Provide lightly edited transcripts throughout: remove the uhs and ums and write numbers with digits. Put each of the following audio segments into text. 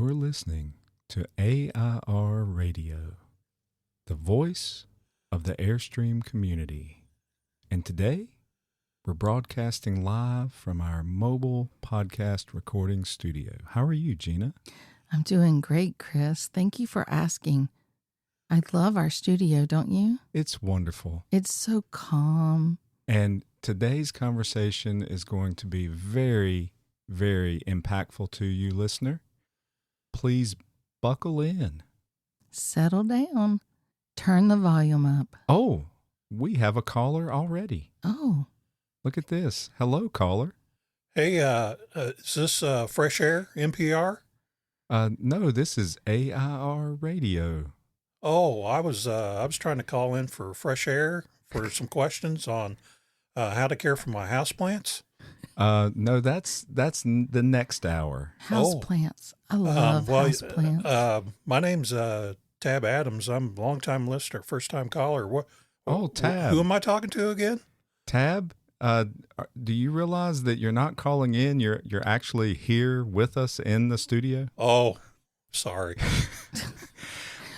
You're listening to AIR Radio, the voice of the Airstream community. And today, we're broadcasting live from our mobile podcast recording studio. How are you, Gina? I'm doing great, Chris. Thank you for asking. I love our studio, don't you? It's wonderful. It's so calm. And today's conversation is going to be very, very impactful to you, listener. Please buckle in. Settle down. Turn the volume up. Oh, we have a caller already. Oh. Look at this. Hello, caller. Hey, is this Fresh Air, NPR? No, this is AIR Radio. Oh, I was trying to call in for Fresh Air for some questions on how to care for my houseplants. No, that's the next hour. Houseplants. I love houseplants. My name's Tabb Adams. I'm a long-time listener, first-time caller. Tabb. Who am I talking to again? Tabb, do you realize that you're not calling in? You're actually here with us in the studio? Oh, sorry.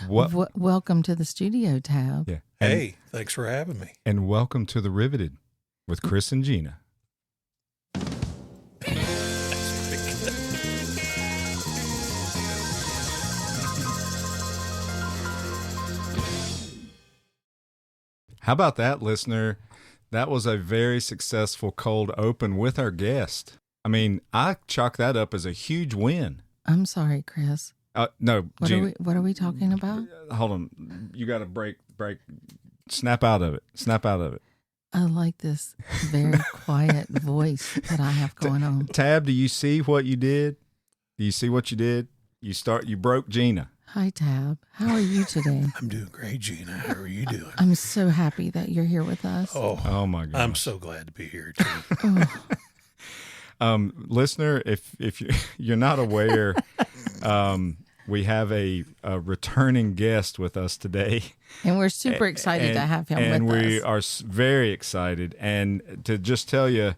Welcome to the studio, Tabb. Yeah. Hey, thanks for having me. And welcome to The Riveted with Chris and Gina. How about that, listener? That was a very successful cold open with our guest. I mean, I chalk that up as a huge win. I'm sorry, Chris. No, Gina. What are we talking about? Hold on. You got to break. Snap out of it. I like this very quiet voice that I have going on. Tabb, do you see what you did? You broke Gina. Hi, Tabb. How are you today? I'm doing great, Gina. How are you doing? I'm so happy that you're here with us. Oh my God. I'm so glad to be here, too. Listener, if you're not aware, we have a returning guest with us today. And we're super excited to have him with us. And we are very excited. And to just tell you,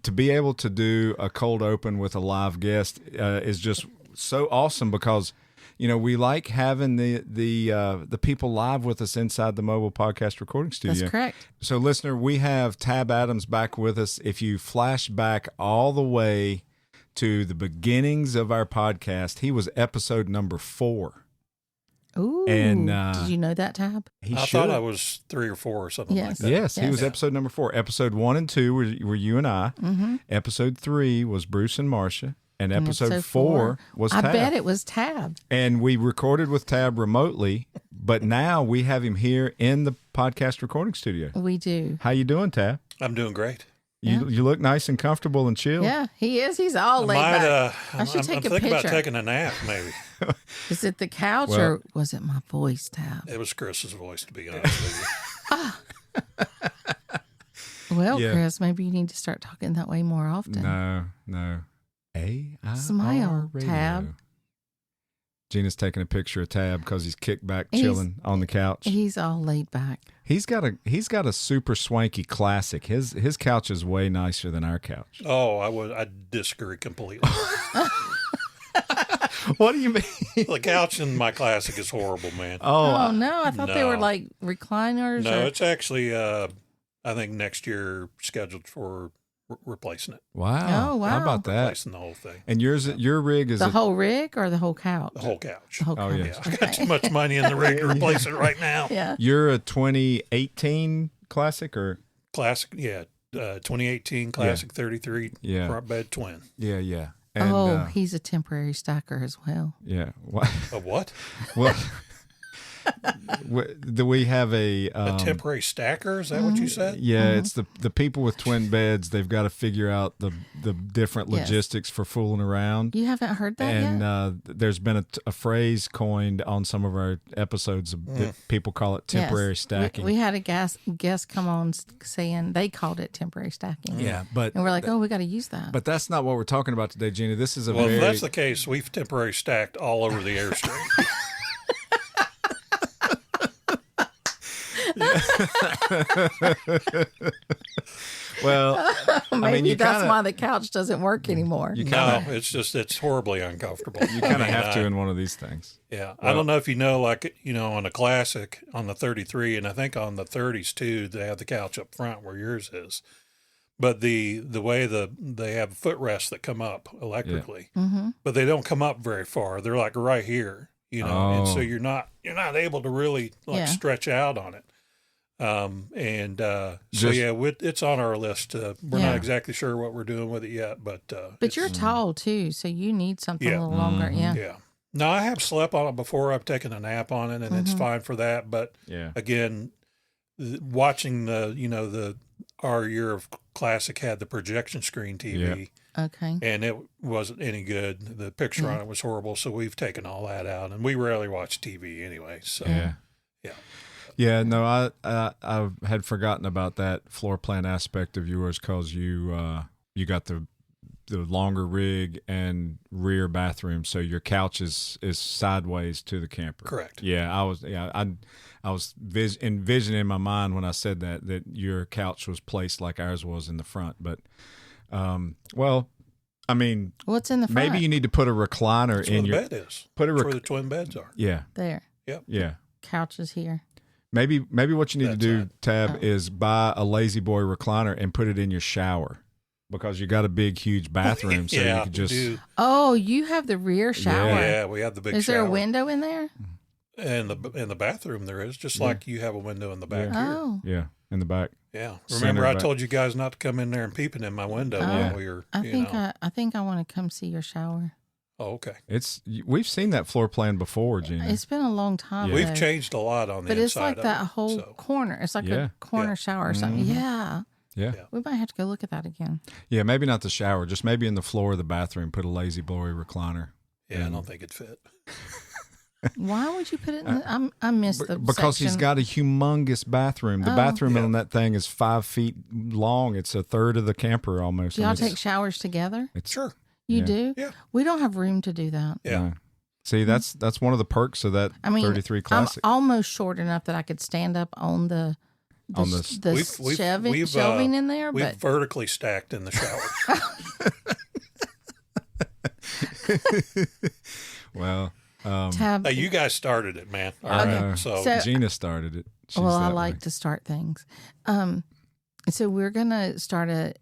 to be able to do a cold open with a live guest is just so awesome because, you know, we like having the people live with us inside the mobile podcast recording studio. That's correct. So, listener, we have Tabb Adams back with us. If you flash back all the way to the beginnings of our podcast, he was episode number 4. Ooh. And did you know that, Tabb? I thought I was 3 or 4 or something like that. Yes, he was episode number 4. Episode 1 and 2 were you and I. Mm-hmm. Episode 3 was Bruce and Marcia. And episode 4 was Tabb. I bet it was Tabb. And we recorded with Tabb remotely, but now we have him here in the podcast recording studio. We do. How you doing, Tabb? I'm doing great. You look nice and comfortable and chill. Yeah, he is. He's all laid back. I should take a picture. I'm thinking about taking a nap, maybe. Is it the couch or was it my voice, Tabb? It was Chris's voice, to be honest with you. Well, yeah. Chris, maybe you need to start talking that way more often. No. Smile, Radio. Tabb. Gina's taking a picture of Tabb because he's kicked back, chilling on the couch. He's all laid back. He's got a super swanky classic. His couch is way nicer than our couch. Oh, I disagree completely. What do you mean? The couch in my classic is horrible, man. Oh no, I thought they were like recliners. No, it's actually I think next year scheduled for replacing it. Wow. Oh, wow. How about that? Replacing the whole thing. And your rig is the whole rig or the whole couch? The whole couch. The whole couch. Yeah. I've got too much money in the rig to replace it right now. Yeah. You're a 2018 classic or? Classic, yeah. 2018 classic 33 front bed twin. Yeah. And, he's a temporary stacker as well. Yeah. What? A what? Well, do we have a temporary stacker? Is that what you said? Yeah, it's the people with twin beds. They've got to figure out the different logistics for fooling around. You haven't heard that yet? And there's been a phrase coined on some of our episodes that people call it temporary stacking. We had a guest come on saying they called it temporary stacking. Yeah, and we're like, we got to use that. But that's not what we're talking about today, Gina. This is if that's the case, we've temporary stacked all over the Airstream. Well, Maybe you that's kinda- why the couch doesn't work anymore. You No, kind of it's horribly uncomfortable. you kind of have to in one of these things. Yeah, I don't know if you know, like, on a Classic, on the 33, and I think on the 30s too, they have the couch up front where yours is. But the way they have footrests that come up electrically, but they don't come up very far. They're like right here, and so Oh. you're not able to really Yeah. stretch out on it. So Just- yeah, it's on our list. We're Yeah. not exactly sure what we're doing with it yet, but But you're tall too, so you need something Yeah. a little longer. Yeah. yeah. No, I have slept on it before. I've taken a nap on it, and it's fine for that. But Yeah. again, watching our year of Classic had the projection screen TV, Okay. and it wasn't any good. The picture on it was horrible, so we've taken all that out, and we rarely watch TV anyway. So Yeah. yeah. Yeah, no, I had forgotten about that floor plan aspect of yours because you got the longer rig and rear bathroom, so your couch is sideways to the camper. Correct. Yeah, I was envisioning in my mind when I said that your couch was placed like ours was in the front, but well, I mean, What's in the front? maybe you need to put a recliner That's where in the your bed is. put a That's where the twin beds are. yeah there. yeah. Couch is here. Maybe what you need to do, That's Tabb, is buy a Lazy Boy recliner and put it in your shower because you got a big, huge bathroom, so yeah, you could just. do. Oh, you have the rear shower. Yeah, we have the big Is shower. there a window in there? In the bathroom there is, just like you have a window in the back here. Oh, Yeah, in the back. Yeah. Center Remember I back. told you guys not to come in there and peeping in my window while we were, I think I want to come see your shower. Oh, okay. We've seen that floor plan before, Gina. It's been a long time. Yeah. We've though. changed a lot on the But it's inside like of that it, whole so. corner. It's like Yeah. a corner Yeah. shower or something. Yeah. Yeah. Yeah. We might have to go look at that again. Yeah, maybe not the shower, just maybe in the floor of the bathroom, put a Lazy Boy recliner. Yeah, I don't think it'd fit. Why would you put it in the, I missed the Because he's section. got a humongous bathroom. The Oh. bathroom Yeah. on that thing is 5 feet long. It's a third of the camper almost. Do y'all I mean, take showers together? it's Sure. You Yeah. do? Yeah. We don't have room to do that. Yeah. no. See, that's one of the perks of that I mean, 33 Classic. I'm almost short enough that I could stand up on the On the- shelving in there, We've but vertically stacked in the shower. Well, Tabb, Hey, you guys started it, man. All I right. know. So, Gina started it. She's well, I that like way. to start things. So we're gonna start a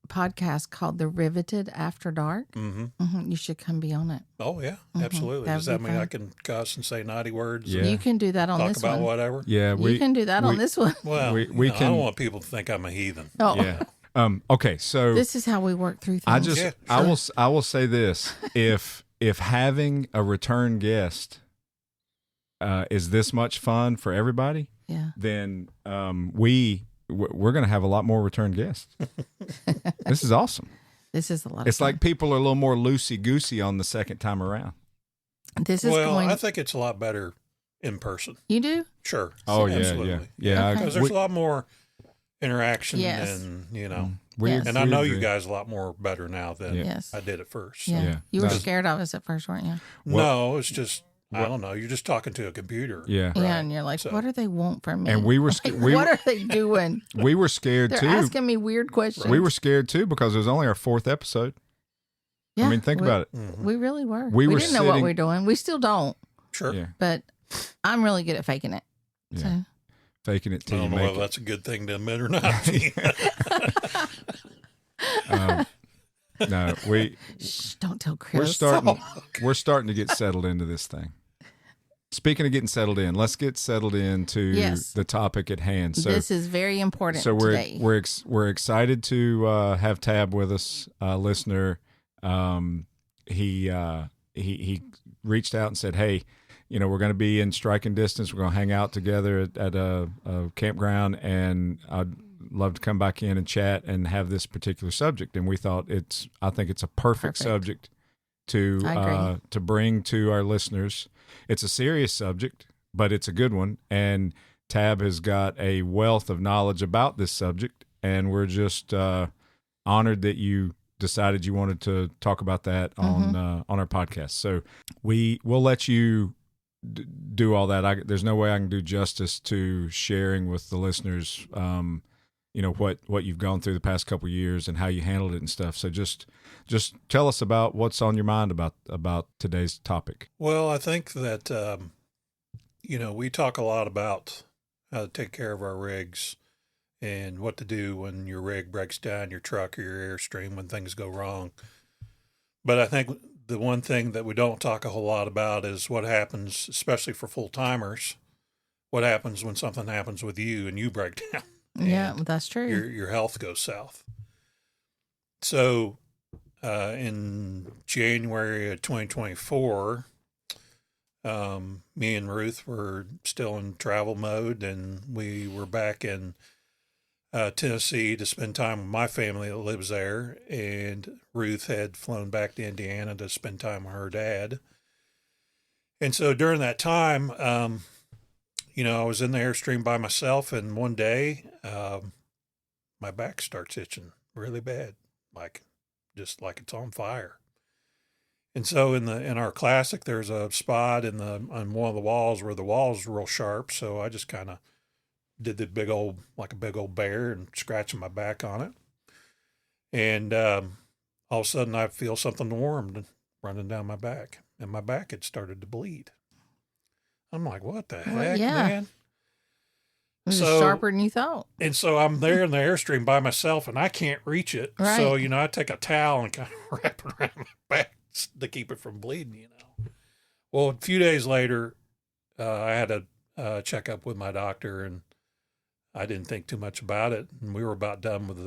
podcast called The Riveted After Dark. You should come be on it. oh yeah, absolutely. That'd Does that be mean fun. I can cuss and say naughty words? Yeah. And You can do that on talk this about one. whatever. Yeah, You can do that on this one. Well, We I can- don't want people to think I'm a heathen. Oh, Yeah. Okay, so this is how we work through things. I just Yeah, I will say this: if having a return guest is this much fun for everybody, yeah. then we're going to have a lot more return guests. This is awesome. This is a lot. It's of fun. like people are a little more loosey goosey on the second time around. This is Well, going. I think it's a lot better in person. You do? Sure. Oh Absolutely. yeah. Okay. Because there's a lot more interaction Yes. and Yes. and I know you guys a lot more better now than Yes. I did at first. Yeah. Yeah. You were No. scared of us at first, weren't you? No, it's just I don't know. You're just talking to a computer. Yeah. Yeah, and you're like, So- what do they want from me? And we were Like, we what are they doing? we were scared They're too. asking me weird questions. We were scared too because it was only our 4th episode. Yeah, I mean, think about it. Mm-hmm. We really were. We were didn't know what sitting- we were doing. We still don't, Sure. Yeah. but I'm really good at faking it. Yeah. So Faking it I till you don't know make whether it. that's a good thing to admit or not. No, shh, don't tell Chris. we're starting to get settled into this thing. Speaking of getting settled in, let's get settled into Yes. the topic at hand. So this is very important so we're today. we're excited to have Tabb with us, listener. He reached out and said, "Hey, we're going to be in striking distance. We're going to hang out together at a campground, and I'd love to come back in and chat and have this particular subject." And we thought I think it's a perfect subject to I agree. to bring to our listeners. It's a serious subject, but it's a good one, and Tabb has got a wealth of knowledge about this subject, and we're just honored that you decided you wanted to talk about that on our podcast. So we'll let you do all that. There's no way I can do justice to sharing with the listeners what you've gone through the past couple of years and how you handled it and stuff. So just tell us about what's on your mind about today's topic. Well, I think that, we talk a lot about how to take care of our rigs and what to do when your rig breaks down, your truck or your Airstream, when things go wrong. But I think the one thing that we don't talk a whole lot about is what happens, especially for full-timers, what happens when something happens with you and you break down. Yeah, that's true. Your health goes south. So in January of 2024, me and Ruth were still in travel mode, and we were back in Tennessee to spend time with my family that lives there. And Ruth had flown back to Indiana to spend time with her dad. And so during that time, I was in the Airstream by myself, and one day, my back starts itching really bad, just like it's on fire. And so in our Classic, there's a spot on one of the walls where the wall's real sharp. So I just kind of did the big old bear and scratching my back on it. And all of a sudden, I feel something warm running down my back, and my back had started to bleed. I'm like, what the heck, man? It was sharper than you thought. And so I'm there in the Airstream by myself, and I can't reach it. Right. So, I take a towel and kind of wrap it around my back to keep it from bleeding, Well, a few days later, I had a checkup with my doctor, and I didn't think too much about it. And we were about done with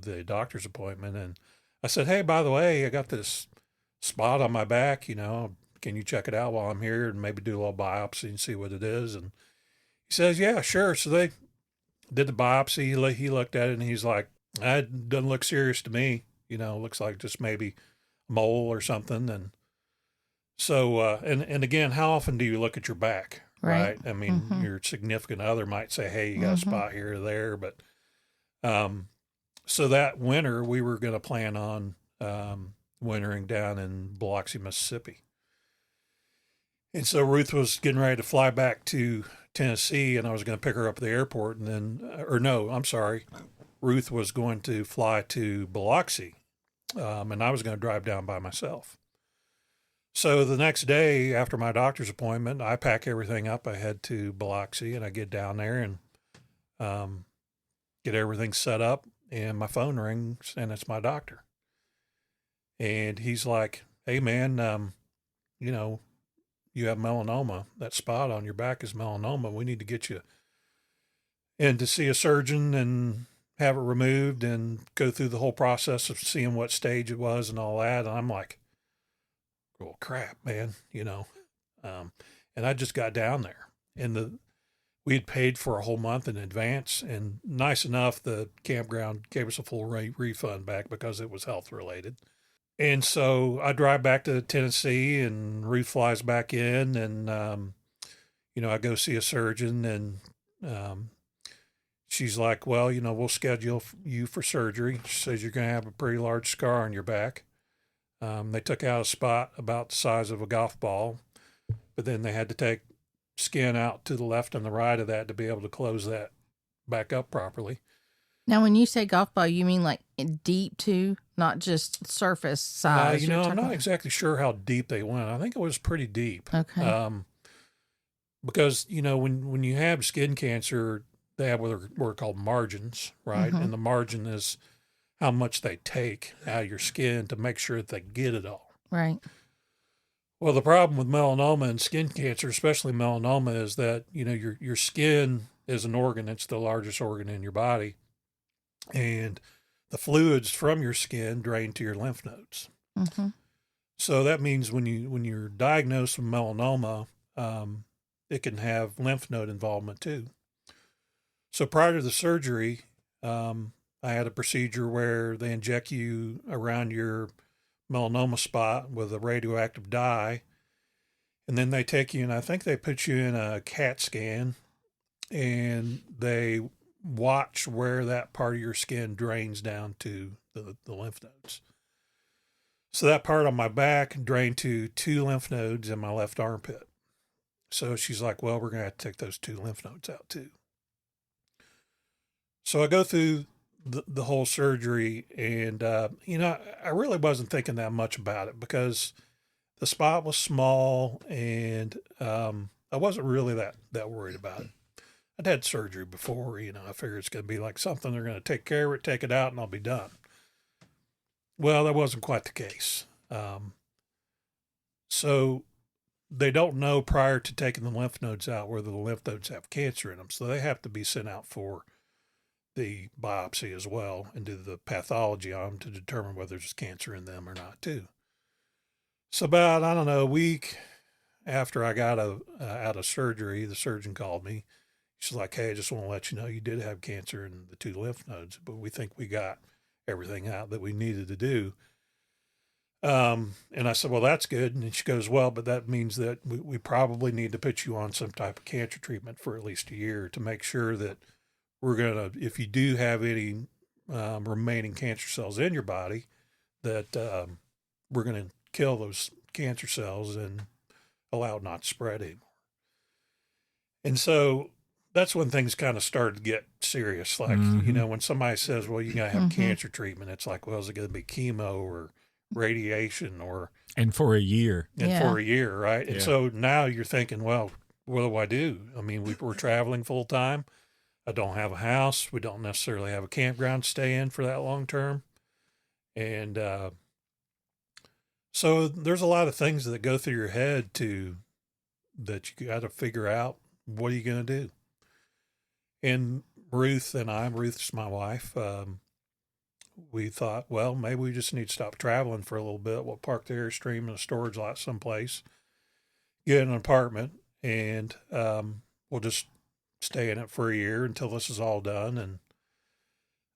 the doctor's appointment. And I said, hey, by the way, I got this spot on my back, can you check it out while I'm here and maybe do a little biopsy and see what it is? And he says, yeah, sure. So they did the biopsy. He looked at it, and he's like, it doesn't look serious to me. Looks like just maybe a mole or something. And so, and again, how often do you look at your back? Right. I mean, your significant other might say, hey, you got a spot here or there. But so that winter, we were going to plan on wintering down in Biloxi, Mississippi. And so Ruth was getting ready to fly back to Tennessee, and I was going to pick her up at the airport. And then, Ruth was going to fly to Biloxi, and I was going to drive down by myself. So the next day after my doctor's appointment, I pack everything up. I head to Biloxi, and I get down there and get everything set up, and my phone rings, and it's my doctor. And he's like, hey, man, you have melanoma. That spot on your back is melanoma. We need to get you in to see a surgeon and have it removed and go through the whole process of seeing what stage it was and all that. And I'm like, well, crap, man, and I just got down there, and we had paid for a whole month in advance, and nice enough, the campground gave us a full refund back because it was health related. And so I drive back to Tennessee, and Ruth flies back in, and, I go see a surgeon, and she's like, well, we'll schedule you for surgery. She says you're going to have a pretty large scar on your back. They took out a spot about the size of a golf ball, but then they had to take skin out to the left and the right of that to be able to close that back up properly. Now, when you say golf ball, you mean like deep too, not just surface size? I'm not exactly sure how deep they went. I think it was pretty deep. Okay. Because, when you have skin cancer, they have what are called margins, right? And the margin is how much they take out of your skin to make sure that they get it all. Right. Well, the problem with melanoma and skin cancer, especially melanoma, is that, your skin is an organ. It's the largest organ in your body. And the fluids from your skin drain to your lymph nodes. Mm-hmm. So that means when you're diagnosed with melanoma, it can have lymph node involvement too. So prior to the surgery, I had a procedure where they inject you around your melanoma spot with a radioactive dye, and then they take you, and I think they put you in a CAT scan, and they watch where that part of your skin drains down to the lymph nodes. So that part on my back drained to 2 lymph nodes in my left armpit. So she's like, well, we're going to have to take those 2 lymph nodes out too. So I go through the whole surgery, and I really wasn't thinking that much about it because the spot was small, and I wasn't really that worried about it. I'd had surgery before, I figured it's going to be like something they're going to take care of it, take it out, and I'll be done. Well, that wasn't quite the case. So they don't know prior to taking the lymph nodes out whether the lymph nodes have cancer in them. So they have to be sent out for the biopsy as well and do the pathology on them to determine whether there's cancer in them or not too. So about, I don't know, a week after I got out of surgery, the surgeon called me. She's like, hey, I just want to let you know you did have cancer in the 2 lymph nodes, but we think we got everything out that we needed to do. And I said, well, that's good. And she goes, well, but that means that we probably need to put you on some type of cancer treatment for at least a year to make sure that we're going to, if you do have any remaining cancer cells in your body, that we're going to kill those cancer cells and allow it not to spread anymore. And so that's when things kind of started to get serious. Like, when somebody says, well, you're going to have cancer treatment, it's like, well, is it going to be chemo or radiation and for a year, right? And so now you're thinking, well, what do I do? I mean, we're traveling full time. I don't have a house. We don't necessarily have a campground to stay in for that long term. And so there's a lot of things that go through your head that you got to figure out, what are you going to do? And Ruth's my wife, we thought, well, maybe we just need to stop traveling for a little bit. We'll park the Airstream in a storage lot someplace, get an apartment, and we'll just stay in it for a year until this is all done.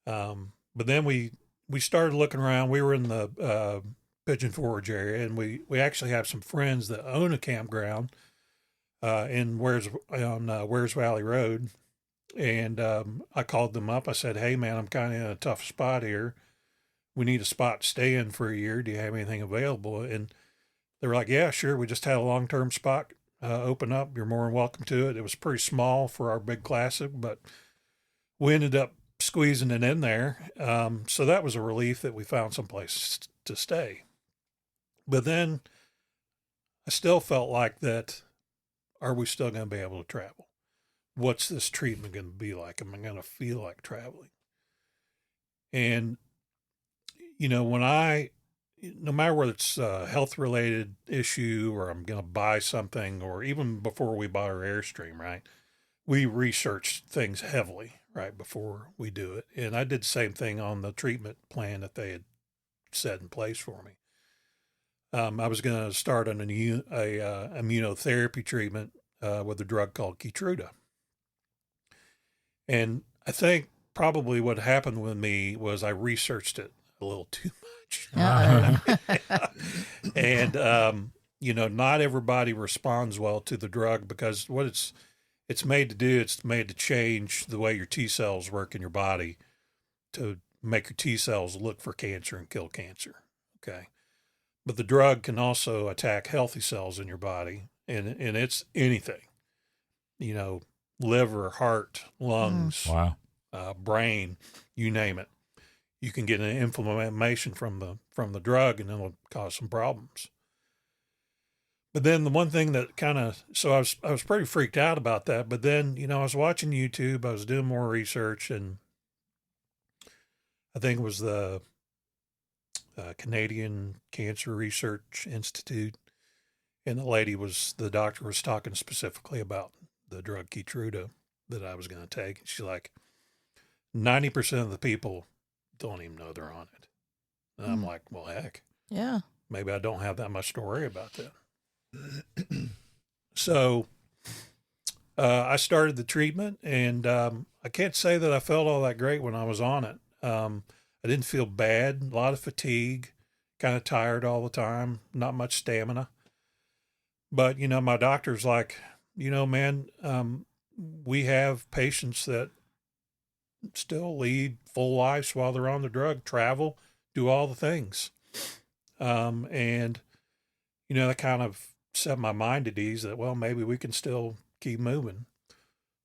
And but then we started looking around. We were in the Pigeon Forge area, and we actually have some friends that own a campground in Wares Valley Road. And I called them up. I said, hey, man, I'm kind of in a tough spot here. We need a spot to stay in for a year. Do you have anything available? And they were like, yeah, sure. We just had a long-term spot open up. You're more than welcome to it. It was pretty small for our big classic, but we ended up squeezing it in there. So that was a relief that we found someplace to stay. But then I still felt like that, are we still going to be able to travel? What's this treatment going to be like? Am I going to feel like traveling? And, when no matter whether it's a health related issue or I'm going to buy something, or even before we bought our Airstream, right? We researched things heavily right before we do it. And I did the same thing on the treatment plan that they had set in place for me. I was going to start an immunotherapy treatment with a drug called Keytruda. And I think probably what happened with me was I researched it a little too much. And, not everybody responds well to the drug because what it's made to do, it's made to change the way your T cells work in your body to make your T cells look for cancer and kill cancer. Okay. But the drug can also attack healthy cells in your body, and it's anything, liver, heart, lungs, brain, you name it. You can get an inflammation from the drug, and it'll cause some problems. But then the one thing that so I was pretty freaked out about that. But then, I was watching YouTube, I was doing more research, and I think it was the Canadian Cancer Research Institute. And the doctor was talking specifically about the drug Keytruda that I was going to take. And she's like, 90% of the people don't even know they're on it. And I'm like, well, heck. Yeah. Maybe I don't have that much to worry about then. So I started the treatment, and I can't say that I felt all that great when I was on it. I didn't feel bad, a lot of fatigue, kind of tired all the time, not much stamina. But, my doctor's like, man, we have patients that still lead full lives while they're on the drug, travel, do all the things. And, that kind of set my mind at ease that, well, maybe we can still keep moving.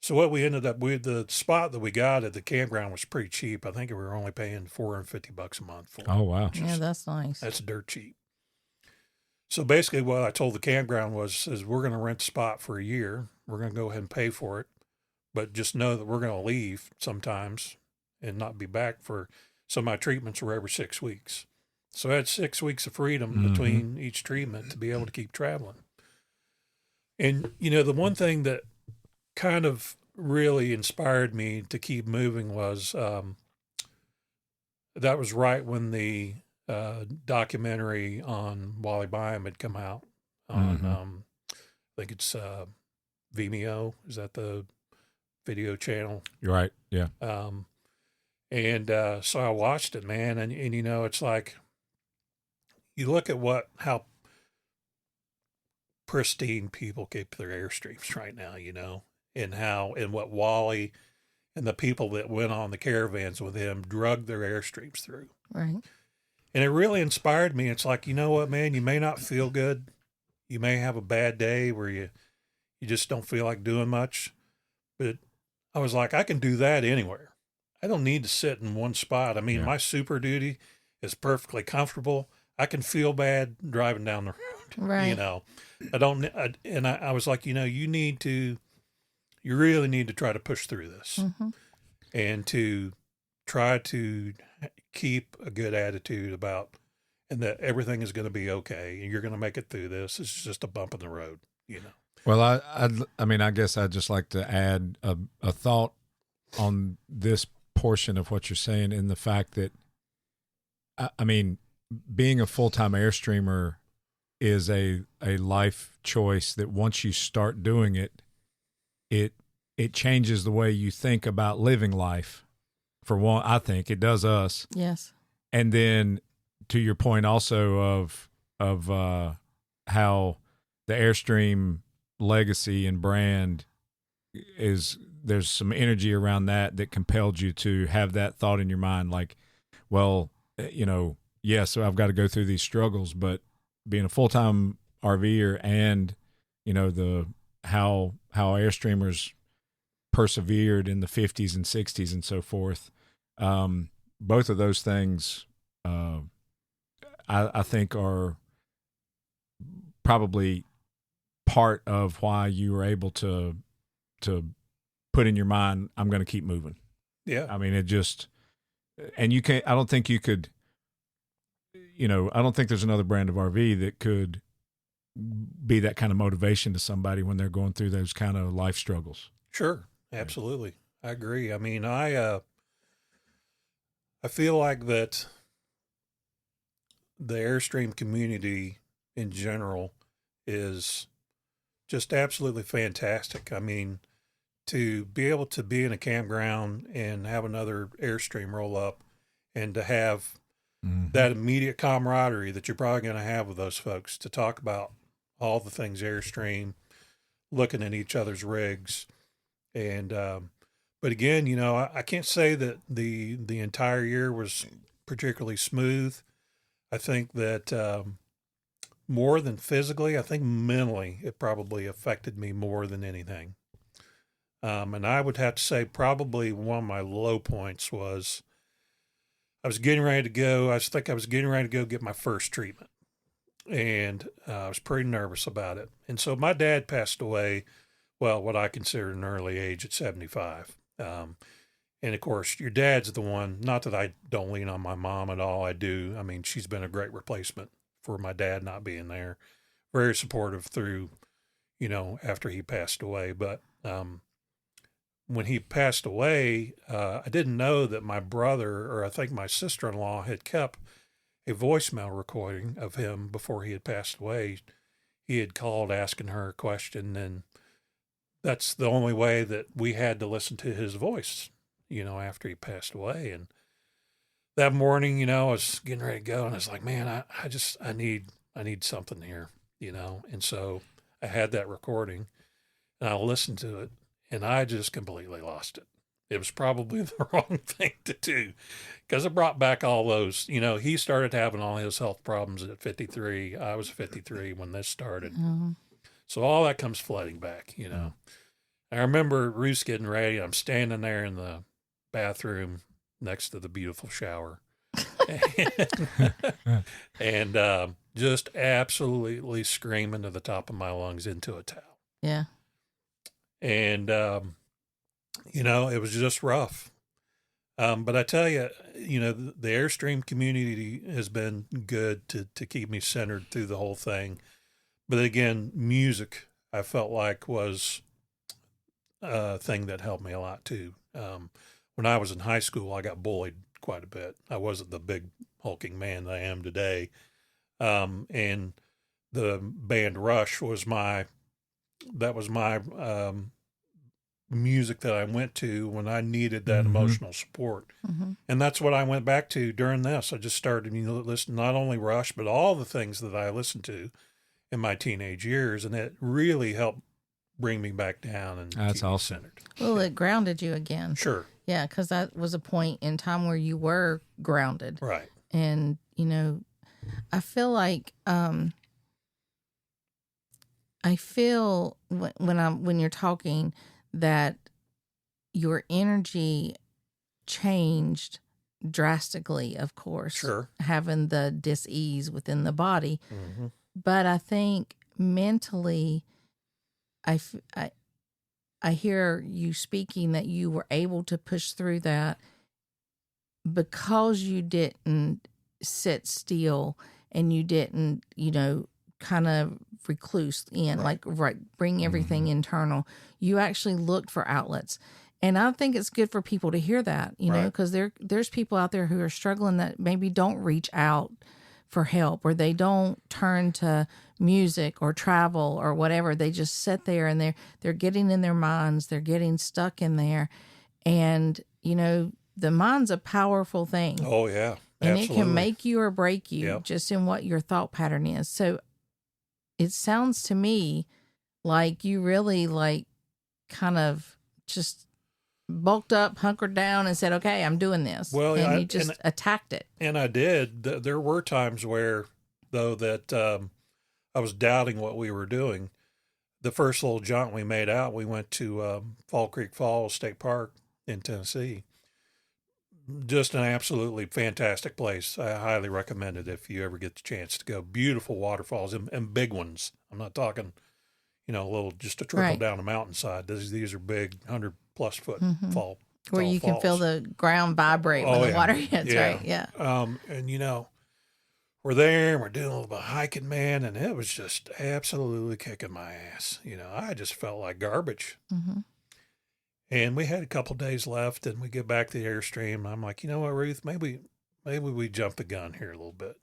So what we ended up with, the spot that we got at the campground was pretty cheap. I think we were only paying $450 a month for it. Oh, wow. Yeah, that's nice. That's dirt cheap. So basically what I told the campground is we're going to rent the spot for a year. We're going to go ahead and pay for it, but just know that we're going to leave sometimes and not be back for, so my treatments were every 6 weeks. So I had 6 weeks of freedom between each treatment to be able to keep traveling. And, you know, the one thing that kind of really inspired me to keep moving was that was right when the documentary on Wally Byam had come out on, I think it's Vimeo. Is that the video channel? You're right. Yeah. And so I watched it, man. And, you know, it's like, you look at how pristine people keep their Airstreams right now, you know, and what Wally and the people that went on the caravans with him drug their Airstreams through. Right. And it really inspired me. It's like, you know what, man, you may not feel good. You may have a bad day where you just don't feel like doing much. But I was like, I can do that anywhere. I don't need to sit in one spot. I mean, my Super Duty is perfectly comfortable. I can feel bad driving down the road, Right. you know. I was like, you know, you really need to try to push through this and to try to keep a good attitude about, and that everything is going to be okay and you're going to make it through this. It's just a bump in the road, you know. Well, I mean, I guess I'd just like to add a thought on this portion of what you're saying, in the fact that, I mean, being a full-time Airstreamer is a life choice that once you start doing it, it changes the way you think about living life. For one, I think it does us. Yes. And then to your point also of how the Airstream legacy and brand is, there's some energy around that compelled you to have that thought in your mind, like, well, you know, so I've got to go through these struggles, but being a full-time RVer and, you know, how Airstreamers persevered in the 50s and 60s and so forth, both of those things, I think are probably part of why you were able to put in your mind, I'm going to keep moving. Yeah. I mean, it just, and you can't, I don't think you could, you know, I don't think there's another brand of RV that could be that kind of motivation to somebody when they're going through those kind of life struggles. Sure. Absolutely. I agree. I mean, I feel like that the Airstream community in general is just absolutely fantastic. I mean, to be able to be in a campground and have another Airstream roll up and to have that immediate camaraderie that you're probably going to have with those folks to talk about all the things Airstream, looking at each other's rigs. And, but again, you know, I can't say that the entire year was particularly smooth. I think that, more than physically, I think mentally, it probably affected me more than anything. And I would have to say probably one of my low points was I was getting ready to go. I was getting ready to go get my first treatment. And I was pretty nervous about it. And so my dad passed away, well, what I consider an early age at 75. And of course, your dad's the one, not that I don't lean on my mom at all. I do. I mean, she's been a great replacement for my dad not being there. Very supportive through, you know, after he passed away. But when he passed away, I didn't know that my brother, or I think my sister-in-law, had kept a voicemail recording of him before he had passed away. He had called asking her a question, and that's the only way that we had to listen to his voice, you know, after he passed away. And that morning, you know, I was getting ready to go, and I was like, man, I need something here, you know? And so I had that recording, and I listened to it, and I just completely lost it. It was probably the wrong thing to do, because it brought back all those, you know, he started having all his health problems at 53. I was 53 when this started. So all that comes flooding back, you know. I remember Ruth's getting ready. I'm standing there in the bathroom next to the beautiful shower. and just absolutely screaming to the top of my lungs into a towel. Yeah. And, it was just rough. But I tell you, the Airstream community has been good to keep me centered through the whole thing. But again, music, I felt like was a thing that helped me a lot too. When I was in high school, I got bullied quite a bit. I wasn't the big hulking man that I am today. And the band Rush was my music that I went to when I needed that emotional support. And that's what I went back to during this. I just started listening not only Rush, but all the things that I listened to in my teenage years. And it really helped bring me back down and that's keep me awesome. centered. Well, it grounded you again. Sure. Yeah, because that was a point in time where you were grounded. Right. And, I feel like when you're talking that your energy changed drastically, of course. Sure. Having the dis-ease within the body. Mm-hmm. But I think mentally, I hear you speaking that you were able to push through that because you didn't sit still and you didn't, kind of recluse in, bring everything internal. You actually looked for outlets. And I think it's good for people to hear that, because there's people out there who are struggling that maybe don't reach out for help, or they don't turn to music or travel or whatever. They just sit there and they're getting in their minds, they're getting stuck in there. And, the mind's a powerful thing. Oh, yeah. And Absolutely. it can make you or break you just in what your thought pattern is. So it sounds to me like you really kind of just bulked up, hunkered down, and said, okay, I'm doing this. Well, and you just attacked it. And I did. There were times where, though, that I was doubting what we were doing. The first little jaunt we made out, we went to Fall Creek Falls State Park in Tennessee. Just an absolutely fantastic place. I highly recommend it if you ever get the chance to go. Beautiful waterfalls and big ones. I'm not talking, just a trickle down a mountainside. These are big, 100+ foot fall. Where you can feel the ground vibrate when the water hits, right? Yeah. And we're there and we're doing a little bit of hiking, man, and it was just absolutely kicking my ass. I just felt like garbage. Mm-hmm. And we had a couple days left, and we get back to the Airstream. And I'm like, you know what, Ruth, maybe we jump the gun here a little bit.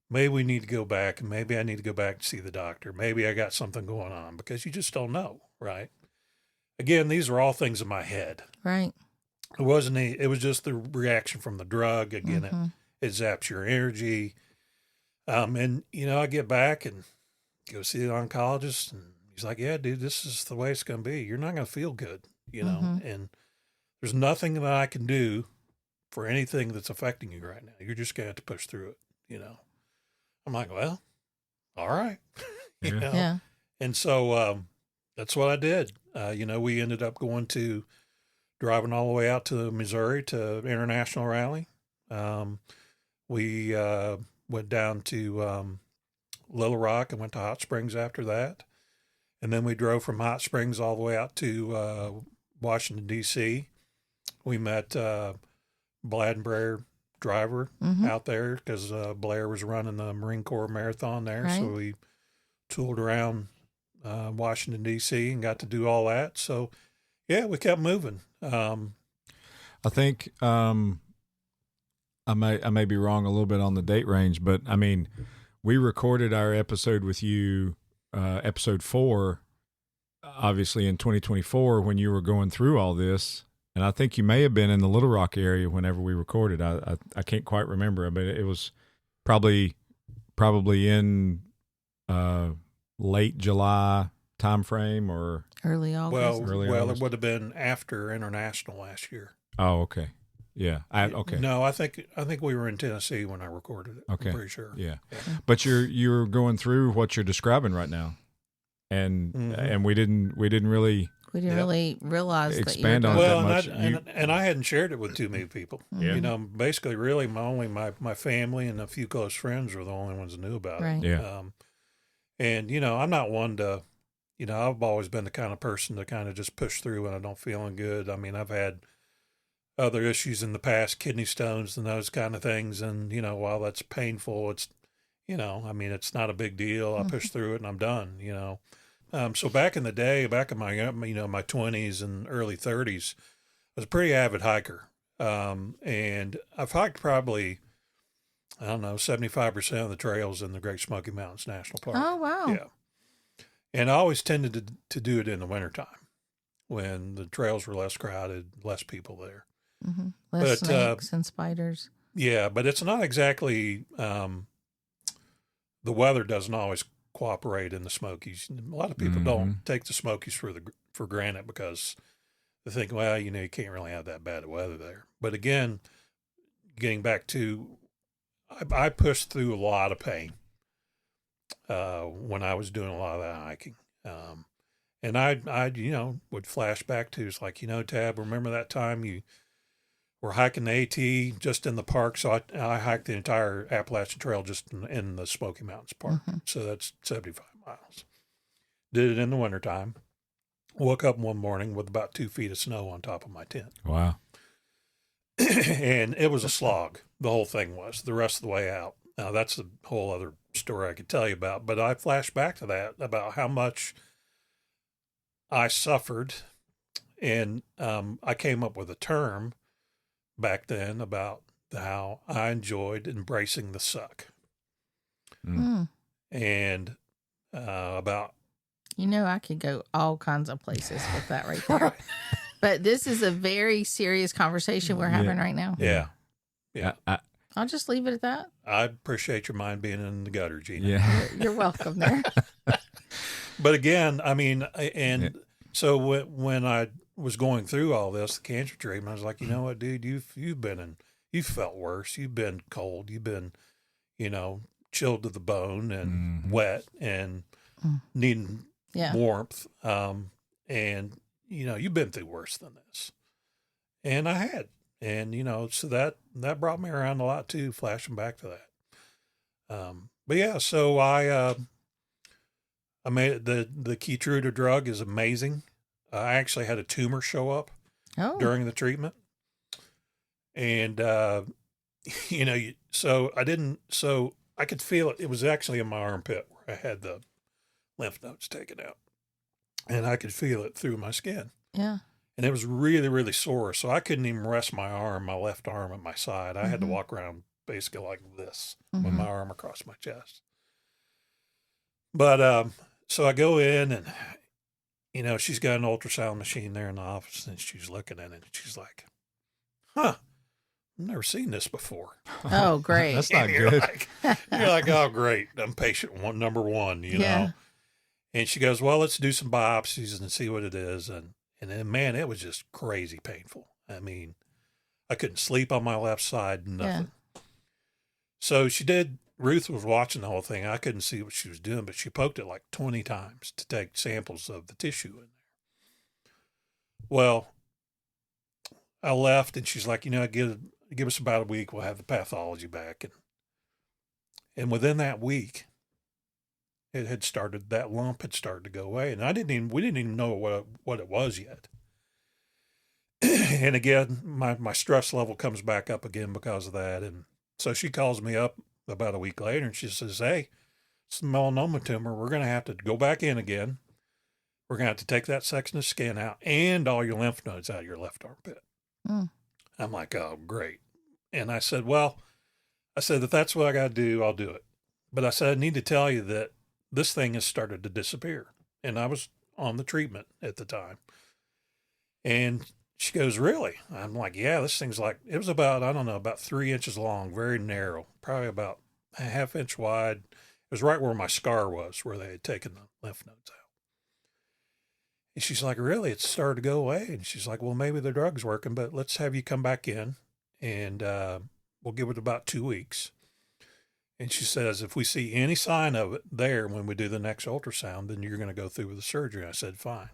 Maybe we need to go back, and maybe I need to go back and see the doctor. Maybe I got something going on, because you just don't know, right? Again, these are all things in my head. Right. It wasn't it was just the reaction from the drug. Again, it zaps your energy. And I get back and go see the oncologist, and he's like, yeah, dude, this is the way it's going to be. You're not going to feel good, and there's nothing that I can do for anything that's affecting you right now. You're just going to have to push through it, I'm like, well, all right. Yeah. And so that's what I did. We ended up driving all the way out to Missouri to International Rally. We went down to Little Rock and went to Hot Springs after that. And then we drove from Hot Springs all the way out to Washington, D.C. We met Blair driver out there because Blair was running the Marine Corps Marathon there. Right. So we toured around Washington, D.C. and got to do all that. So, yeah, we kept moving. I think I may be wrong a little bit on the date range, but I mean, we recorded our episode with you, episode 4, obviously in 2024 when you were going through all this, and I think you may have been in the Little Rock area whenever we recorded. I can't quite remember, but it was probably in late July time frame or early August. Well, it would have been after International last year. Oh, okay. Yeah. Okay. No, I think we were in Tennessee when I recorded it. Okay. I'm pretty sure. Yeah. But you're going through what you're describing right now. and Mhm. we didn't really We didn't Yep. really realize expand that on you it were that Well, much. and I hadn't shared it with too many people. Yeah. You know, basically, really, my family and a few close friends were the only ones that knew about Right. it. Yeah. And you know, I'm not one to, you know, I've always been the kind of person to kind of just push through when I don't feeling good. I mean, I've had other issues in the past, kidney stones and those kind of things, and you know, while that's painful, it's, you know, I mean, it's not a big deal. I push through it and I'm done. You know. So back in the day, back in my my 20s and early 30s, I was a pretty avid hiker, and I've hiked probably, I don't know, 75% of the trails in the Great Smoky Mountains National Park. Oh, wow. Yeah, and I always tended to do it in the wintertime when the trails were less crowded, less people there. Less But, snakes and spiders. Yeah, but it's not exactly the weather doesn't always cooperate in the Smokies. A lot of people don't take the Smokies for granted because they think, well, you know, you can't really have that bad weather there. But again, getting back to, I pushed through a lot of pain when I was doing a lot of that hiking. And I, you know, would flash back to, it's like, you know, Tabb, remember that time you were hiking the AT just in the park? So I hiked the entire Appalachian Trail just in the Smoky Mountains Park. So that's 75 miles. Did it in the wintertime. Woke up one morning with about 2 feet of snow on top of my tent. Wow. And it was a slog. The whole thing was the rest of the way out. Now that's a whole other story I could tell you about, but I flashed back to that about how much I suffered. And I came up with a term back then about how I enjoyed embracing the suck. And about, You know, I could go all kinds of places with that right there. But this is a very serious conversation we're having right now. yeah. I'll just leave it at that. I appreciate your mind being in the gutter, Gina. Yeah. You're welcome there. But again, I mean, and so when I was going through all this, the cancer treatment, I was like, you know what, dude, you've felt worse. You've been cold. You've been, you know, chilled to the bone and wet and needing warmth. And you know, you've been through worse than this. And I had. And, you know, so that brought me around a lot too, flashing back to that. But yeah, so I made it, the Keytruda drug is amazing. I actually had a tumor show up during the treatment. And, you know, so I could feel it. It was actually in my armpit where I had the lymph nodes taken out. And I could feel it through my skin. Yeah. And it was really, really sore. So I couldn't even rest my left arm at my side. I had to walk around basically like this with my arm across my chest. But so I go in and, you know, she's got an ultrasound machine there in the office and she's looking at it and she's like, huh, I've never seen this before. Oh, great. That's not You're good. you're like, oh, great. I'm patient number one, you know. And she goes, well, let's do some biopsies and see what it is. And then, man, it was just crazy painful. I mean, I couldn't sleep on my left side, nothing. Yeah. So Ruth was watching the whole thing. I couldn't see what she was doing, but she poked it like 20 times to take samples of the tissue in there. Well, I left and she's like, you know, give us about a week. We'll have the pathology back. And within that week, that lump had started to go away. And we didn't even know what it was yet. And again, my stress level comes back up again because of that. And so she calls me up about a week later and she says, hey, it's a melanoma tumor. We're going to have to go back in again. We're going to have to take that section of skin out and all your lymph nodes out of your left armpit. I'm like, oh, great. And I said, if that's what I got to do, I'll do it. But I said, I need to tell you that this thing has started to disappear. And I was on the treatment at the time. And she goes, really? I'm like, yeah, this thing's like, it was about, I don't know, about 3 inches long, very narrow, probably about a ½ inch wide. It was right where my scar was, where they had taken the lymph nodes out. And she's like, really? It's started to go away. And she's like, well, maybe the drug's working, but let's have you come back in and we'll give it about 2 weeks. And she says, if we see any sign of it there when we do the next ultrasound, then you're going to go through with the surgery. I said, fine.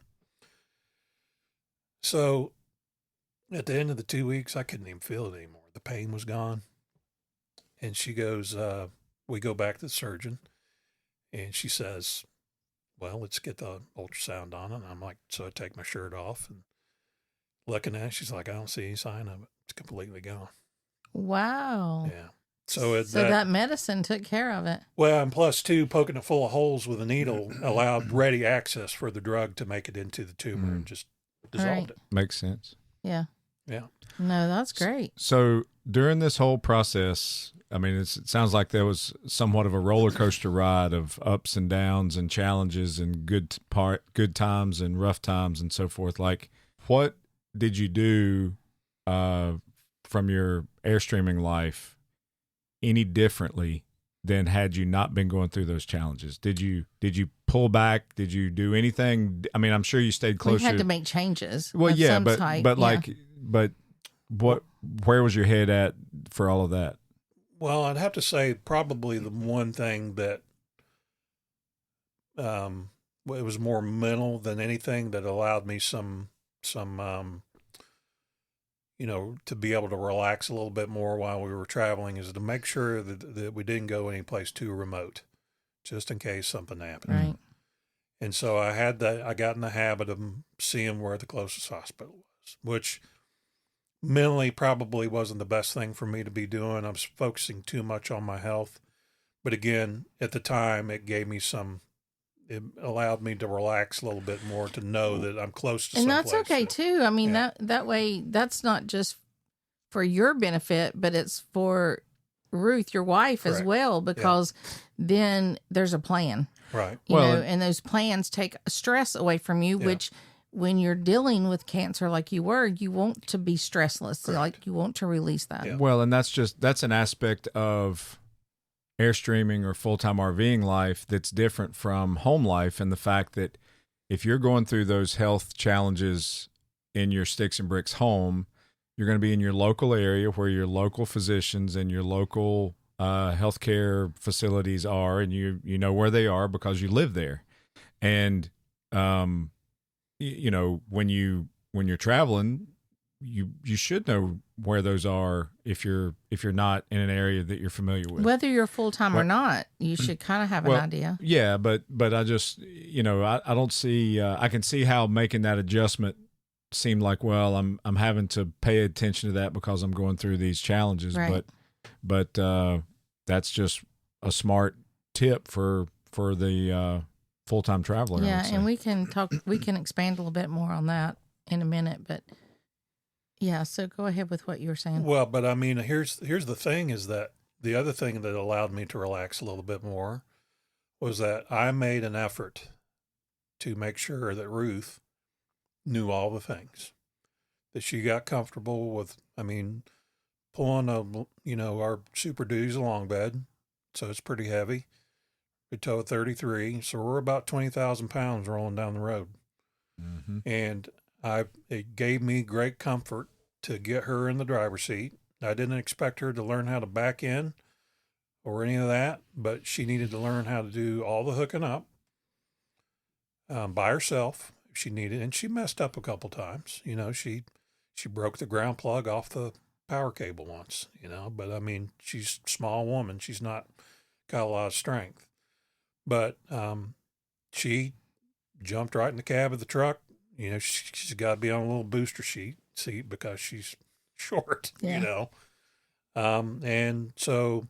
So at the end of the 2 weeks, I couldn't even feel it anymore. The pain was gone. And she goes, we go back to the surgeon, and she says, well, let's get the ultrasound on it. And I'm like, so I take my shirt off and looking at it, she's like, I don't see any sign of it. It's completely gone. Wow. Yeah. So that medicine took care of it. Well, and plus two, poking it full of holes with a needle allowed ready access for the drug to make it into the tumor and just dissolved it. Makes sense. Yeah. Yeah. No, that's great. So during this whole process, I mean, it sounds like there was somewhat of a roller coaster ride of ups and downs and challenges and good times and rough times and so forth. Like, what did you do from your Airstreaming life any differently than had you not been going through those challenges? Did you pull back? Did you do anything? I mean, I'm sure you stayed closer. We had to make changes. Well, yeah, but yeah. where was your head at for all of that? Well, I'd have to say probably the one thing that it was more mental than anything that allowed me some to be able to relax a little bit more while we were traveling, is to make sure that we didn't go any place too remote, just in case something happened. Right. And so I got in the habit of seeing where the closest hospital was, which mentally probably wasn't the best thing for me to be doing. I was focusing too much on my health. But again, at the time, it allowed me to relax a little bit more, to know that I'm close to someplace. And that's okay too. I mean, that way, that's not just for your benefit, but it's for Ruth, your wife, Correct. as well, because then there's a plan. Right. You know, and those plans take stress away from you, which when you're dealing with cancer like you were, you want to be stressless. Correct. Like you want to release that. Yeah. Well, and that's an aspect of Airstreaming or full-time RVing life that's different from home life, and the fact that if you're going through those health challenges in your Sticks and Bricks home, you're going to be in your local area where your local physicians and your local healthcare facilities are, and you know where they are because you live there. And when you're traveling, you should know where those are if you're not in an area that you're familiar with. Whether you're full-time or not, you should kind of have an idea. Yeah, but I just, I don't see, I can see how making that adjustment seemed like, well, I'm having to pay attention to that because I'm going through these challenges. Right. But that's just a smart tip for the full-time traveler. Yeah, and we can expand a little bit more on that in a minute, but yeah, so go ahead with what you were saying. Well, but I mean, here's the thing, is that the other thing that allowed me to relax a little bit more was that I made an effort to make sure that Ruth knew all the things, that she got comfortable with, pulling our Super Duties along bed. So it's pretty heavy. We tow a 33. So we're about 20,000 pounds rolling down the road. Mm-hmm. And it gave me great comfort to get her in the driver's seat. I didn't expect her to learn how to back in or any of that, but she needed to learn how to do all the hooking up by herself if she needed. And she messed up a couple times. She broke the ground plug off the power cable once, but she's a small woman. She's not got a lot of strength, but she jumped right in the cab of the truck. She's got to be on a little booster seat because she's short, and so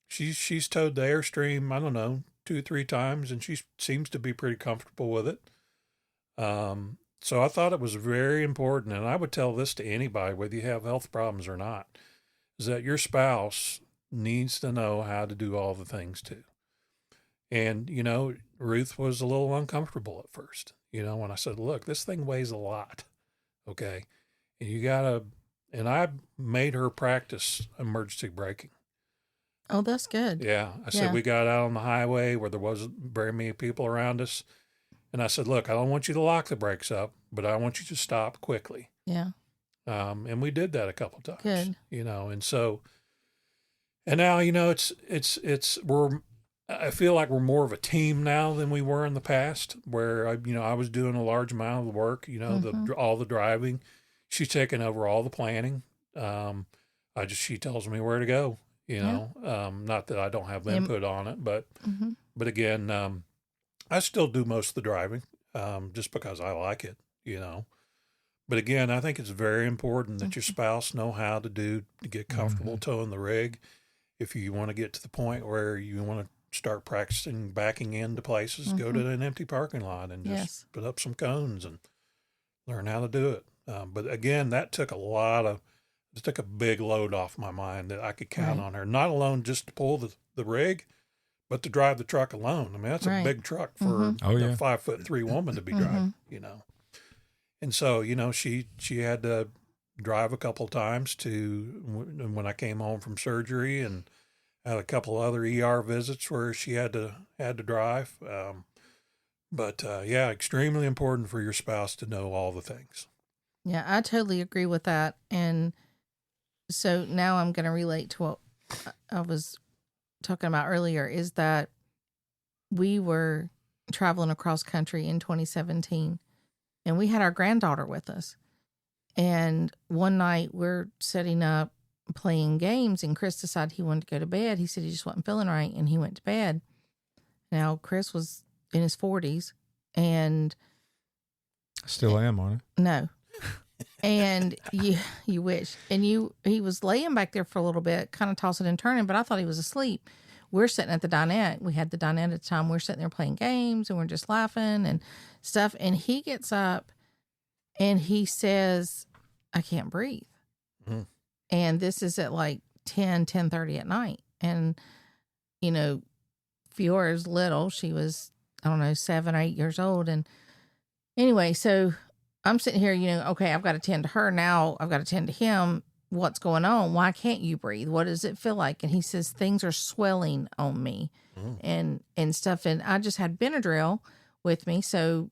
she's towed the Airstream, I don't know, 2 or 3 times, and she seems to be pretty comfortable with it. So I thought it was very important, and I would tell this to anybody, whether you have health problems or not, is that your spouse needs to know how to do all the things too. And, Ruth was a little uncomfortable at first, when I said, look, this thing weighs a lot. Okay. And and I made her practice emergency braking. Oh, that's good. Yeah. I said, we got out on the highway where there wasn't very many people around us. And I said, look, I don't want you to lock the brakes up, but I want you to stop quickly. Yeah. And we did that a couple times. Good. And so, And now, I feel like we're more of a team now than we were in the past, where I was doing a large amount of the work, all the driving. She's taking over all the planning. She tells me where to go, not that I don't have input on it, but again, I still do most of the driving, just because I like it. But again, I think it's very important that your spouse know how to get comfortable towing the rig. If you want to get to the point where you want to start practicing backing into places, go to an empty parking lot and just put up some cones and learn how to do it. But again, that took a big load off my mind that I could count on her, not alone just to pull the rig, but to drive the truck alone. I mean, that's a big truck for a 5'3" woman to be driving, And so, she had to drive a couple of times when I came home from surgery, and had a couple other ER visits where she had to drive. But extremely important for your spouse to know all the things. Yeah, I totally agree with that. And so now I'm going to relate to what I was talking about earlier, is that we were traveling across country in 2017, and we had our granddaughter with us. And one night we're setting up, playing games, and Chris decided he wanted to go to bed. He said he just wasn't feeling right, and he went to bed. Now, Chris was in his 40s, and still am on it. No. And you wish. And he was laying back there for a little bit, kind of tossing and turning, but I thought he was asleep. We're sitting at the dinette. We had the dinette at the time. We're sitting there playing games, and we're just laughing and stuff. And he gets up and he says, I can't breathe. Mm-hmm. And this is at like 10:30 at night. And, Fiora's little. She was, 7 or 8 years old. And anyway, so I'm sitting here, okay, I've got to tend to her. Now I've got to tend to him. What's going on? Why can't you breathe? What does it feel like? And he says, things are swelling on me and stuff. And I just had Benadryl with me. So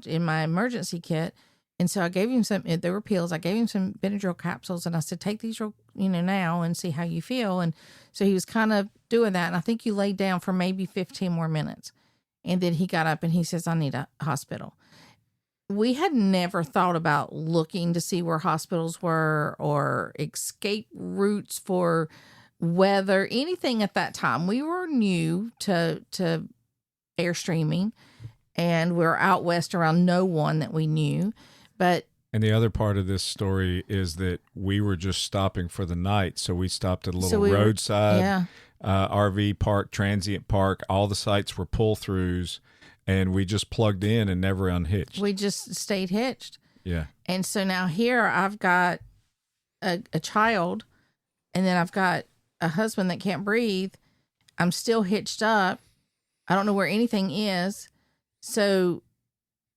in my emergency kit. And so I gave him there were pills. I gave him some Benadryl capsules, and I said, take these, now and see how you feel. And so he was kind of doing that. And I think you laid down for maybe 15 more minutes. And then he got up and he says, I need a hospital. We had never thought about looking to see where hospitals were or escape routes for weather, anything at that time. We were new to Airstreaming, and we were out west around no one that we knew. And the other part of this story is that we were just stopping for the night. So we stopped at a little roadside RV park, transient park. All the sites were pull-throughs, and we just plugged in and never unhitched. We just stayed hitched. Yeah. And so now here I've got a child, and then I've got a husband that can't breathe. I'm still hitched up. I don't know where anything is. So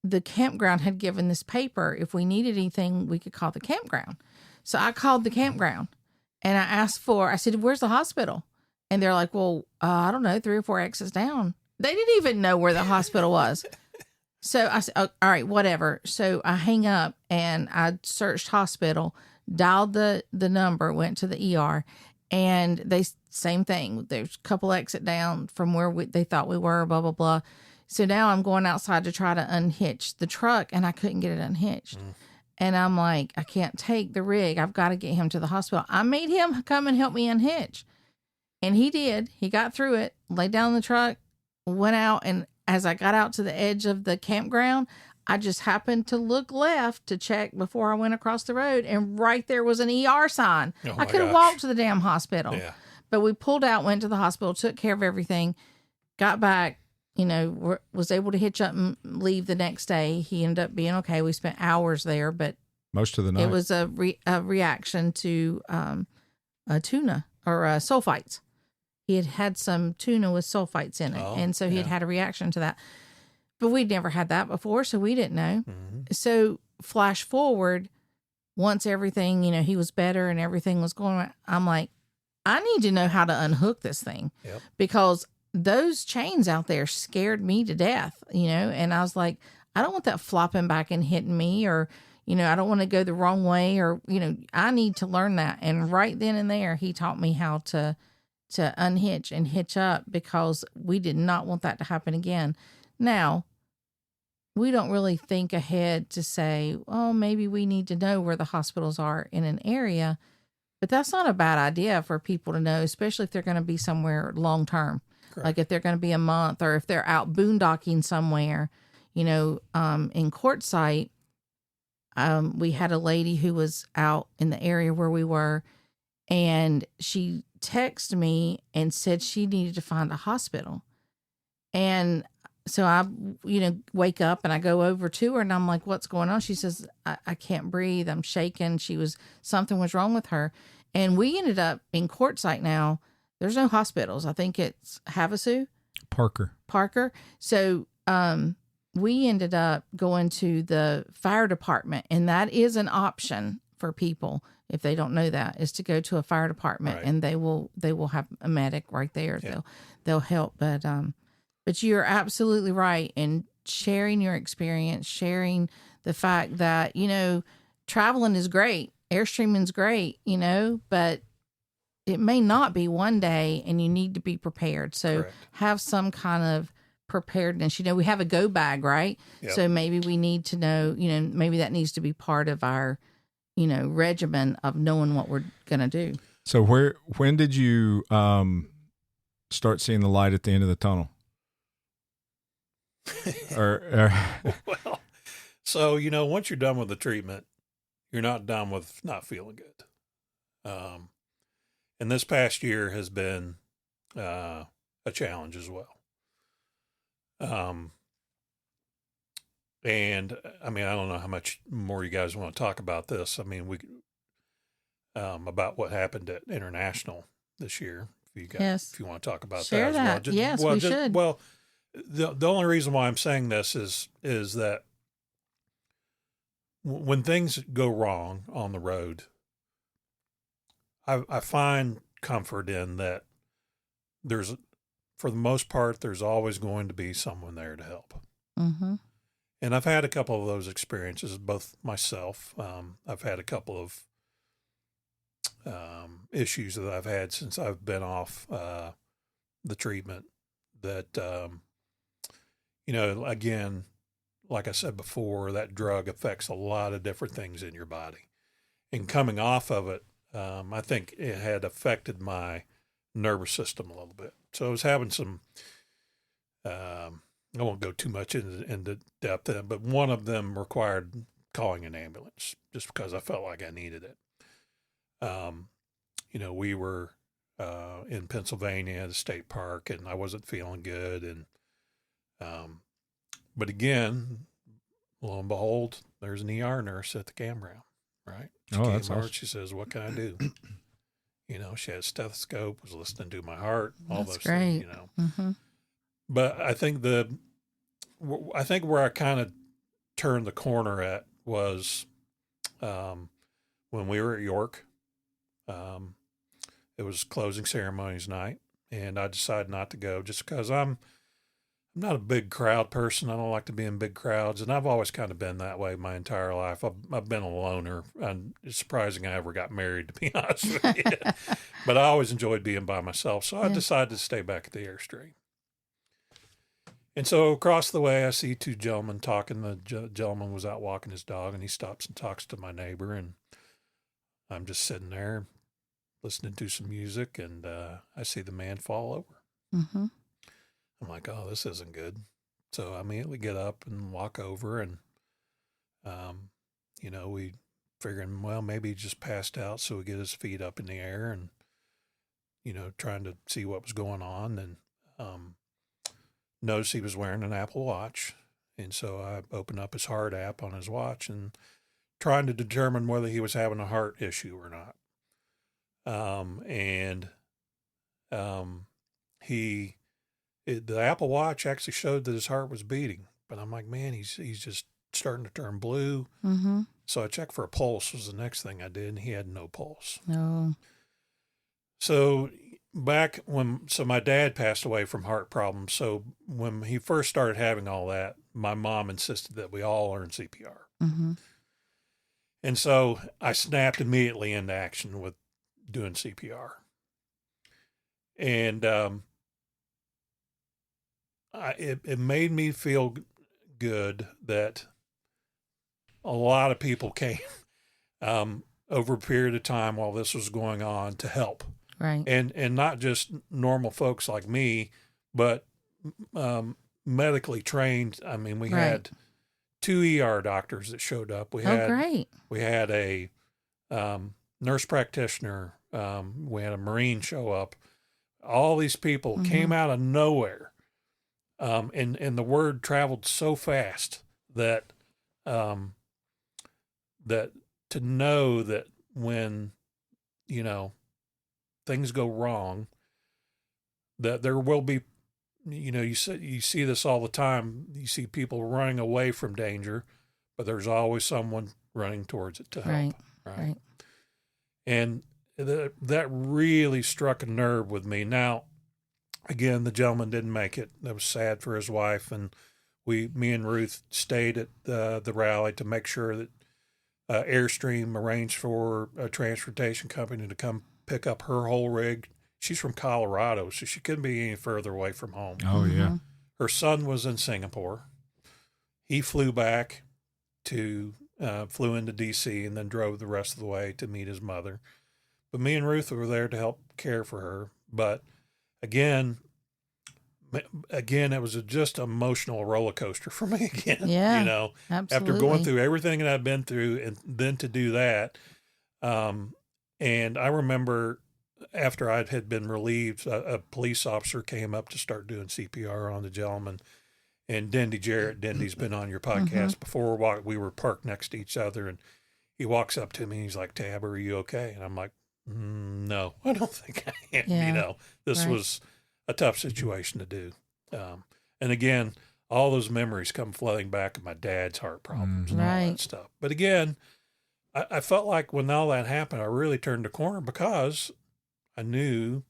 the campground had given this paper. If we needed anything, we could call the campground. So I called the campground, and I said, where's the hospital? And they're like, well, I don't know, 3 or 4 exits down. They didn't even know where the hospital was. So I said, oh, all right, whatever. So I hang up, and I searched hospital, dialed the number, went to the ER, and same thing. There's a couple exit down from where they thought we were, blah, blah, blah. So now I'm going outside to try to unhitch the truck, and I couldn't get it unhitched. And I'm like, I can't take the rig. I've got to get him to the hospital. I made him come and help me unhitch. And he did. He got through it, laid down in the truck, went out. And as I got out to the edge of the campground, I just happened to look left to check before I went across the road. And right there was an ER sign. I could have walked to the damn hospital. Yeah. But we pulled out, went to the hospital, took care of everything, got back. Was able to hitch up and leave the next day. He ended up being okay. We spent hours there, but most of the night it was a reaction to tuna or sulfites. He had some tuna with sulfites in it, and so he had a reaction to that. But we'd never had that before, so we didn't know. Mm-hmm. So flash forward, once everything, he was better and everything was going right, I'm like, I need to know how to unhook this thing because those chains out there scared me to death, and I was like, I don't want that flopping back and hitting me, or, I don't want to go the wrong way, or, I need to learn that. And right then and there, he taught me how to to unhitch and hitch up because we did not want that to happen again. Now, we don't really think ahead to say, oh, maybe we need to know where the hospitals are in an area. But that's not a bad idea for people to know, especially if they're going to be somewhere long term. Correct. Like if they're going to be a month or if they're out boondocking somewhere, in Quartzsite, we had a lady who was out in the area where we were, and she texted me and said she needed to find a hospital. And so I, wake up and I go over to her and I'm like, what's going on? She says, I can't breathe. I'm shaking. Something was wrong with her. And we ended up in Quartzsite now. There's no hospitals. I think it's Havasu. Parker. So, we ended up going to the fire department, and that is an option for people. If they don't know that, is to go to a fire department, Right. and they will have a medic right there. Yeah. They'll help. But you're absolutely right in sharing your experience, sharing the fact that, traveling is great. Airstreaming's great, but it may not be one day, and you need to be prepared. So Correct. have some kind of preparedness. We have a go bag, right? Yep. So maybe we need to know, maybe that needs to be part of our, regimen of knowing what we're going to do. So when did you start seeing the light at the end of the tunnel? Well, so, once you're done with the treatment, you're not done with not feeling good. And this past year has been a challenge as well. And I don't know how much more you guys want to talk about this. About what happened at International this year. Yes. If you want to talk about Share that as well. Yes, we should. Well, the only reason why I'm saying this is that when things go wrong on the road, I find comfort in that for the most part, there's always going to be someone there to help. Mm-hmm. And I've had a couple of those experiences, both myself. I've had a couple of issues that I've had since I've been off the treatment that, again, like I said before, that drug affects a lot of different things in your body. And coming off of it, I think it had affected my nervous system a little bit. So I was having some, I won't go too much into depth, but one of them required calling an ambulance just because I felt like I needed it. We were in Pennsylvania at a state park, and I wasn't feeling good. And but again, lo and behold, there's an ER nurse at the campground, right? She came that's over, awesome. She says, "What can I do?" She had a stethoscope, was listening to my heart, all That's those great. things, Mm-hmm. But I think where I kind of turned the corner at was when we were at York. It was closing ceremonies night, and I decided not to go just because I'm not a big crowd person. I don't like to be in big crowds, and I've always kind of been that way my entire life. I've been a loner, and it's surprising I ever got married, to be honest with you. But I always enjoyed being by myself, so I decided to stay back at the Airstream. And so across the way, I see two gentlemen talking. The gentleman was out walking his dog, and he stops and talks to my neighbor, and I'm just sitting there listening to some music, and I see the man fall over. Mm-hmm. I'm like, oh, this isn't good. So I immediately get up and walk over, and, we figuring, well, maybe he just passed out. So we get his feet up in the air and, trying to see what was going on. And noticed he was wearing an Apple Watch. And so I opened up his heart app on his watch and trying to determine whether he was having a heart issue or not. The Apple Watch actually showed that his heart was beating, but I'm like, man, he's just starting to turn blue. Mm-hmm. So I checked for a pulse was the next thing I did, and he had no pulse. No. So my dad passed away from heart problems. So when he first started having all that, my mom insisted that we all learn CPR. Mm-hmm. And so I snapped immediately into action with doing CPR. And it made me feel good that a lot of people came over a period of time while this was going on to help. Right. And not just normal folks like me, but medically trained. I mean, we had 2 ER doctors that showed up. We had a nurse practitioner. We had a Marine show up. All these people came out of nowhere. And the word traveled so fast that that to know that when, you know, things go wrong, that there will be, you know, you see this all the time. You see people running away from danger, but there's always someone running towards it to help. Right. And that really struck a nerve with me. Now, again, the gentleman didn't make it. That was sad for his wife. And me and Ruth stayed at the rally to make sure that Airstream arranged for a transportation company to come pick up her whole rig. She's from Colorado, so she couldn't be any further away from home. Oh, yeah. Her son was in Singapore. He flew back flew into D.C. and then drove the rest of the way to meet his mother. But me and Ruth were there to help care for her. But again, it was just an emotional roller coaster for me again. Yeah, you know, absolutely. After going through everything that I've been through, and then to do that. And I remember after I had been relieved, a police officer came up to start doing CPR on the gentleman. And Dendy's been on your podcast before. We were parked next to each other, and he walks up to me and he's like, "Tabb, are you okay?" And I'm like, "No, I don't think I am." Yeah, you know, this was a tough situation to do. And again, all those memories come flooding back of my dad's heart problems and all that stuff. But again, I felt like when all that happened, I really turned the corner because I knew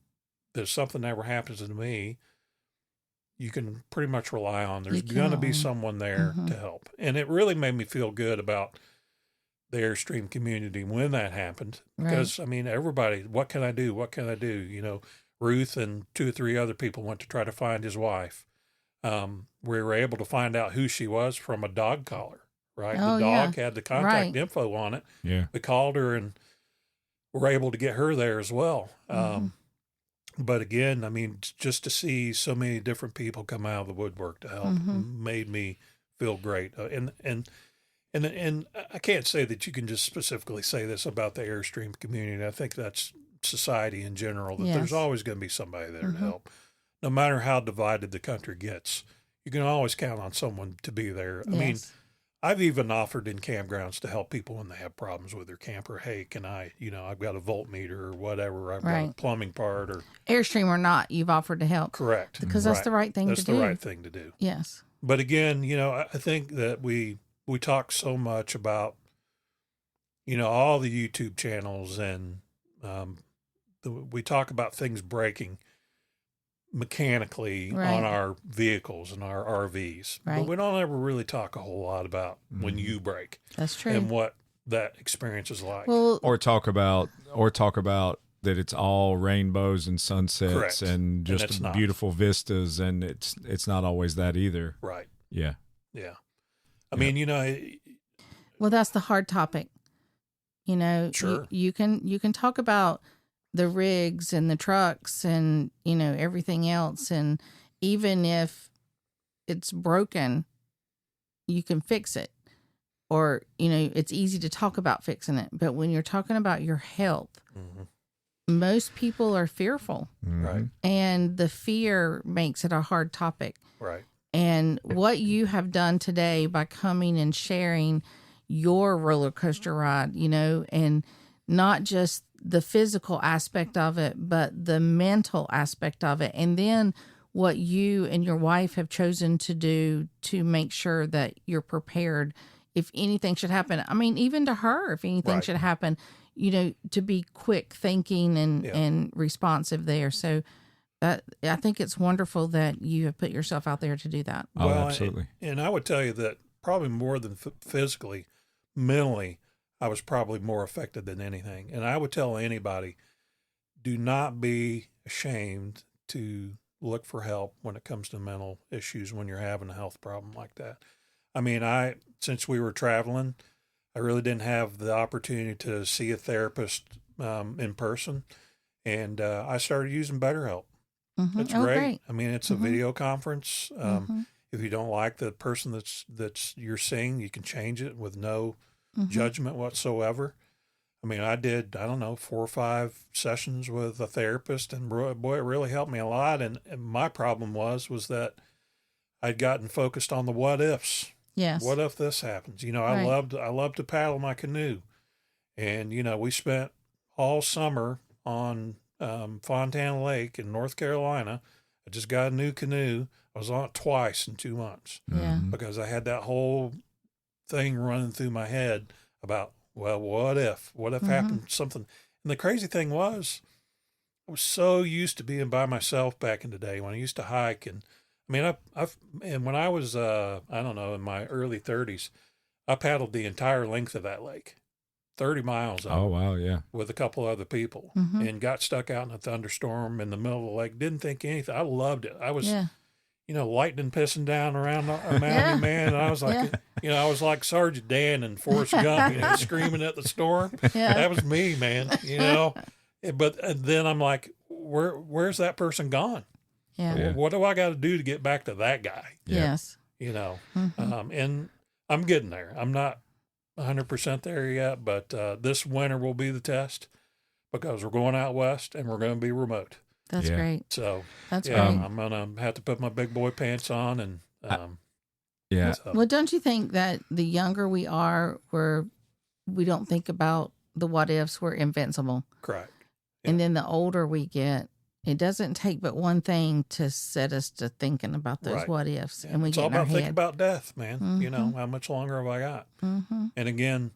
that if something ever happens to me, you can pretty much rely on there's going to be someone there to help. And it really made me feel good about the Airstream community when that happened. Because, I mean, everybody, what can I do? What can I do? You know, Ruth and 2 or 3 other people went to try to find his wife. We were able to find out who she was from a dog collar, right? Oh, the dog had the contact info on it. Yeah. We called her and were able to get her there as well. But again, I mean, just to see so many different people come out of the woodwork to help made me feel great. And I can't say that you can just specifically say this about the Airstream community. I think that's society in general, that there's always going to be somebody there to help. No matter how divided the country gets, you can always count on someone to be there. I mean, I've even offered in campgrounds to help people when they have problems with their camper. Hey, can I, you know, I've got a voltmeter or whatever. I've got a plumbing part or Airstream or not, you've offered to help. Correct. Because that's the right thing to do. That's the right thing to do. Yes. But again, you know, I think that we talk so much about, you know, all the YouTube channels and we talk about things breaking mechanically on our vehicles and our RVs. But we don't ever really talk a whole lot about when you break. That's true. And what that experience is like. Well, or talk about that it's all rainbows and sunsets and just beautiful vistas, and it's not always that either. Right. Yeah. Yeah. I mean, you know, well, that's the hard topic. You know, you can talk about the rigs and the trucks and, you know, everything else. And even if it's broken, you can fix it. Or, you know, it's easy to talk about fixing it. But when you're talking about your health, most people are fearful. Right. And the fear makes it a hard topic. Right. And what you have done today by coming and sharing your roller coaster ride, you know, and not just the physical aspect of it, but the mental aspect of it. And then what you and your wife have chosen to do to make sure that you're prepared if anything should happen. I mean, even to her, if anything should happen, you know, to be quick thinking and responsive there. So I think it's wonderful that you have put yourself out there to do that. Oh, well, absolutely. And I would tell you that probably more than physically, mentally, I was probably more affected than anything. And I would tell anybody, do not be ashamed to look for help when it comes to mental issues when you're having a health problem like that. I mean, since we were traveling, I really didn't have the opportunity to see a therapist in person, and I started using BetterHelp. It's great. I mean, it's a video conference. If you don't like the person that's you're seeing, you can change it with no judgment whatsoever. I mean, I don't know, 4 or 5 sessions with a therapist, and boy, it really helped me a lot. And my problem was that I'd gotten focused on the what ifs. Yes. What if this happens? You know, Right. I loved to paddle my canoe, and you know, we spent all summer on Fontana Lake in North Carolina. I just got a new canoe. I was on it twice in 2 months Yeah. because I had that whole thing running through my head about, well, what if happened something? And the crazy thing was, I was so used to being by myself back in the day when I used to hike. And I mean, and when I was, I don't know, in my early 30s, I paddled the entire length of that lake, 30 miles of Oh, it, wow. Yeah. with a couple other people, and got stuck out in a thunderstorm in the middle of the lake. Didn't think anything. I loved it. I was, you know, lightning pissing down around a mountain, man. And I was like, you know, I was like Sergeant Dan and Forrest Gump, you know, screaming at the storm. Yeah. That was me, man, you know. But then I'm like, where's that person gone? Yeah. Yeah. What do I got to do to get back to that guy? Yes. You know, and I'm getting there. I'm not 100% there yet, but this winter will be the test because we're going out west and we're going to be remote. That's great. So That's yeah, great. I'm going to have to put my big boy pants on and Yeah. so. Well, don't you think that the younger we are, we don't think about the what ifs, we're invincible. Correct. And then the older we get, it doesn't take but one thing to set us to thinking about those Right. what ifs. Yeah. And we It's get all in our about thinking head. about death, man. You know, how much longer have I got? And again,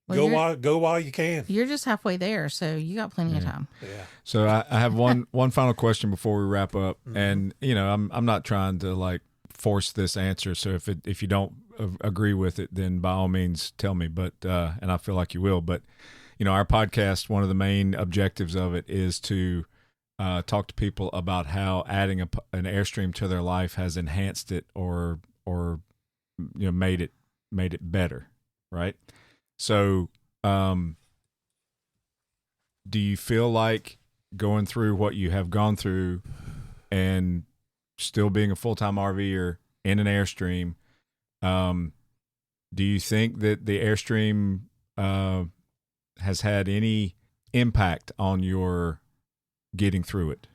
Well, go while you can. You're just halfway there, so you got plenty of time. Yeah. So I have one final question before we wrap up, and you know I'm not trying to like force this answer. So if you don't agree with it, then by all means tell me. But and I feel like you will. But you know, our podcast, one of the main objectives of it is to talk to people about how adding an Airstream to their life has enhanced it or you know made it better, right? So, do you feel like going through what you have gone through and still being a full-time RVer in an Airstream, do you think that the Airstream has had any impact on your getting through it?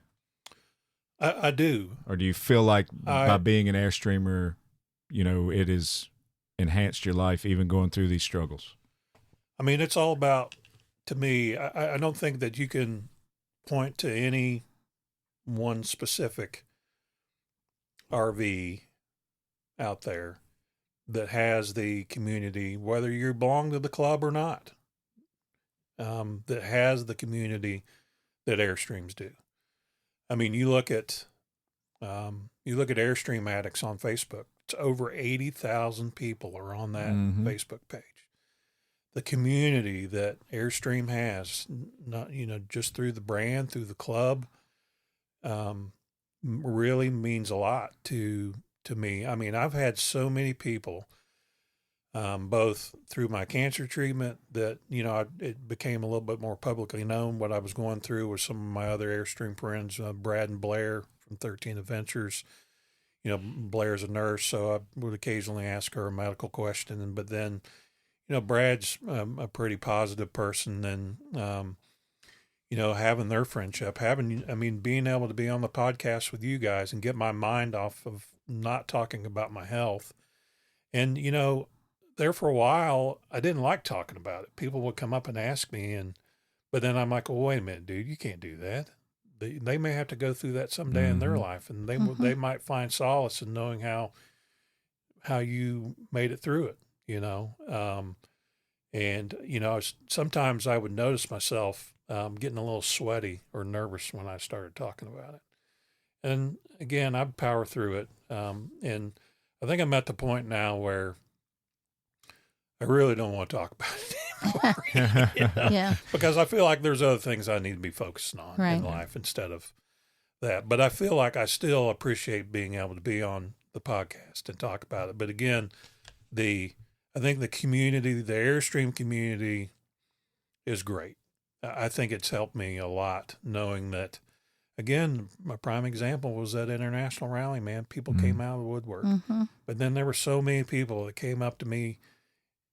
I do. Or do you feel like by being an Airstreamer, you know, it has enhanced your life even going through these struggles? I mean, it's all about, to me, I don't think that you can point to any one specific RV out there that has the community, whether you belong to the club or not, that has the community that Airstreams do. I mean, you look at Airstream Addicts on Facebook. It's over 80,000 people are on that Facebook page. The community that Airstream has, not, you know, just through the brand, through the club, really means a lot to me. I mean, I've had so many people, both through my cancer treatment that, you know, it became a little bit more publicly known what I was going through with some of my other Airstream friends, Brad and Blair from 13 Adventures. You know, Blair's a nurse, so I would occasionally ask her a medical question, but then, you know, Brad's a pretty positive person, and you know, having their friendship, being able to be on the podcast with you guys and get my mind off of not talking about my health. And, you know, there for a while, I didn't like talking about it. People would come up and ask me, but then I'm like, well, wait a minute, dude, you can't do that. They may have to go through that someday in their life, and they might find solace in knowing how you made it through it. You know, and you know, sometimes I would notice myself getting a little sweaty or nervous when I started talking about it. And again, I'd power through it. And I think I'm at the point now where I really don't want to talk about it for. You know? Yeah. Because I feel like there's other things I need to be focusing on Right. in life instead of that. But I feel like I still appreciate being able to be on the podcast and talk about it. But again, I think the community, the Airstream community is great. I think it's helped me a lot knowing that, again, my prime example was that international rally, man. People came out of the woodwork. Mm-hmm. But then there were so many people that came up to me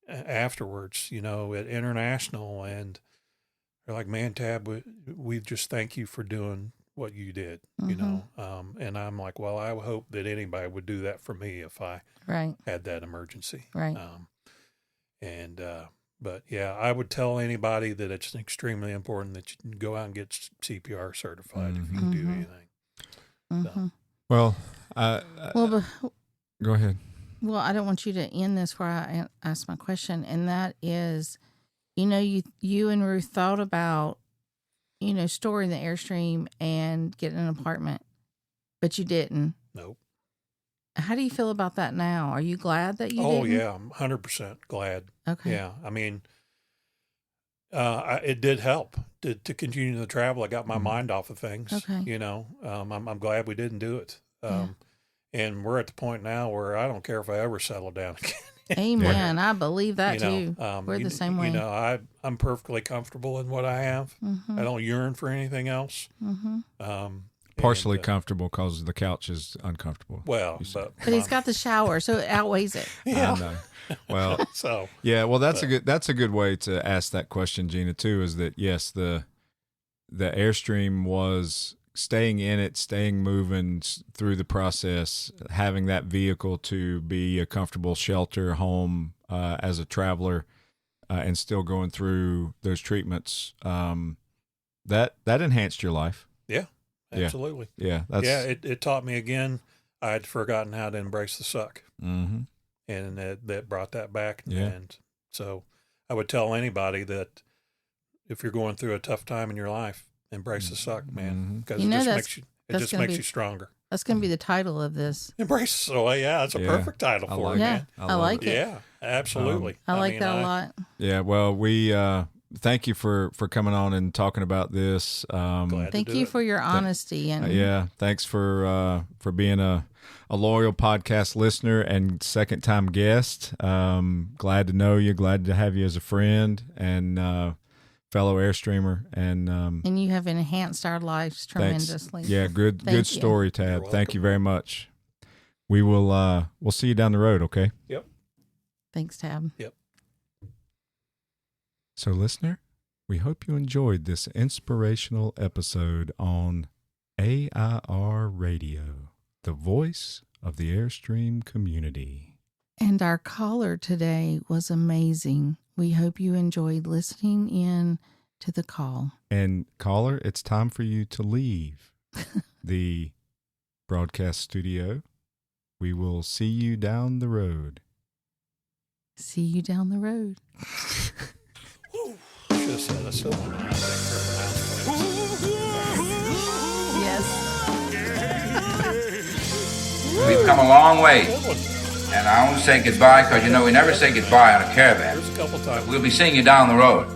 afterwards, you know, at international, and they're like, man, Tabb, we just thank you for doing what you did, you know. And I'm like, well, I hope that anybody would do that for me if I Right. had that emergency. Right. But yeah, I would tell anybody that it's extremely important that you go out and get CPR certified if you can do anything. Mm-hmm. Well, Well, go ahead. well, I don't want you to end this where I ask my question, and that is, you know, you and Ruth thought about, you know, storing the Airstream and getting an apartment, but you didn't. Nope. How do you feel about that now? Are you glad that you didn't? Oh yeah, I'm 100% glad. Okay. Yeah, I mean, it did help to continue to travel. I got my mind off of things. Okay. You know, I'm glad we didn't do it. Yeah. And we're at the point now where I don't care if I ever settle down again. Amen. I believe that You too. know, We're the same way. You know, I'm perfectly comfortable in what I have. Mm-hmm. I don't yearn for anything else. Mm-hmm. Partially and, comfortable because the couch is uncomfortable. Well, you said. But he's got the shower, so it outweighs it. I know. Well, so yeah. Well, that's a good way to ask that question, Gina. Too, is that yes, the Airstream was staying in it, staying moving through the process, having that vehicle to be a comfortable shelter home as a traveler, and still going through those treatments. That enhanced your life. yeah, absolutely. Yeah, that's It taught me again. I had forgotten how to embrace the suck, Mm-hmm. and that brought that back. Yeah. And so I would tell anybody that if you're going through a tough time in your life, embrace the suck, man, because You know it that's- just makes you. It that's just gonna makes be- you stronger. That's going to be the title of this. Embrace. So yeah, it's a Yeah. perfect title I for like it, Yeah, man. I love like it. Yeah, absolutely. I like mean, that a lot. Yeah, well, we thank you for coming on and talking about this. Glad to Thank do you it. for your honesty and Yeah, thanks for being a loyal podcast listener and second time guest. Glad to know you. Glad to have you as a friend and fellow Airstreamer. And you have enhanced our lives thanks. tremendously. Yeah, good Thank you. story, Tabb. You're Thank welcome. you very much. We will we'll see you down the road. Okay. Yep. Thanks, Tabb. So, listener, we hope you enjoyed this inspirational episode on AIR Radio, the voice of the Airstream community. And our caller today was amazing. We hope you enjoyed listening in to the call. And, caller, it's time for you to leave the broadcast studio. We will see you down the road. See you down the road. Should have said a cylinder around Yes. We've come a long way, Good one. and I won't say goodbye because, you know, we never say goodbye on a caravan. There's a couple times. We'll be seeing you down the road.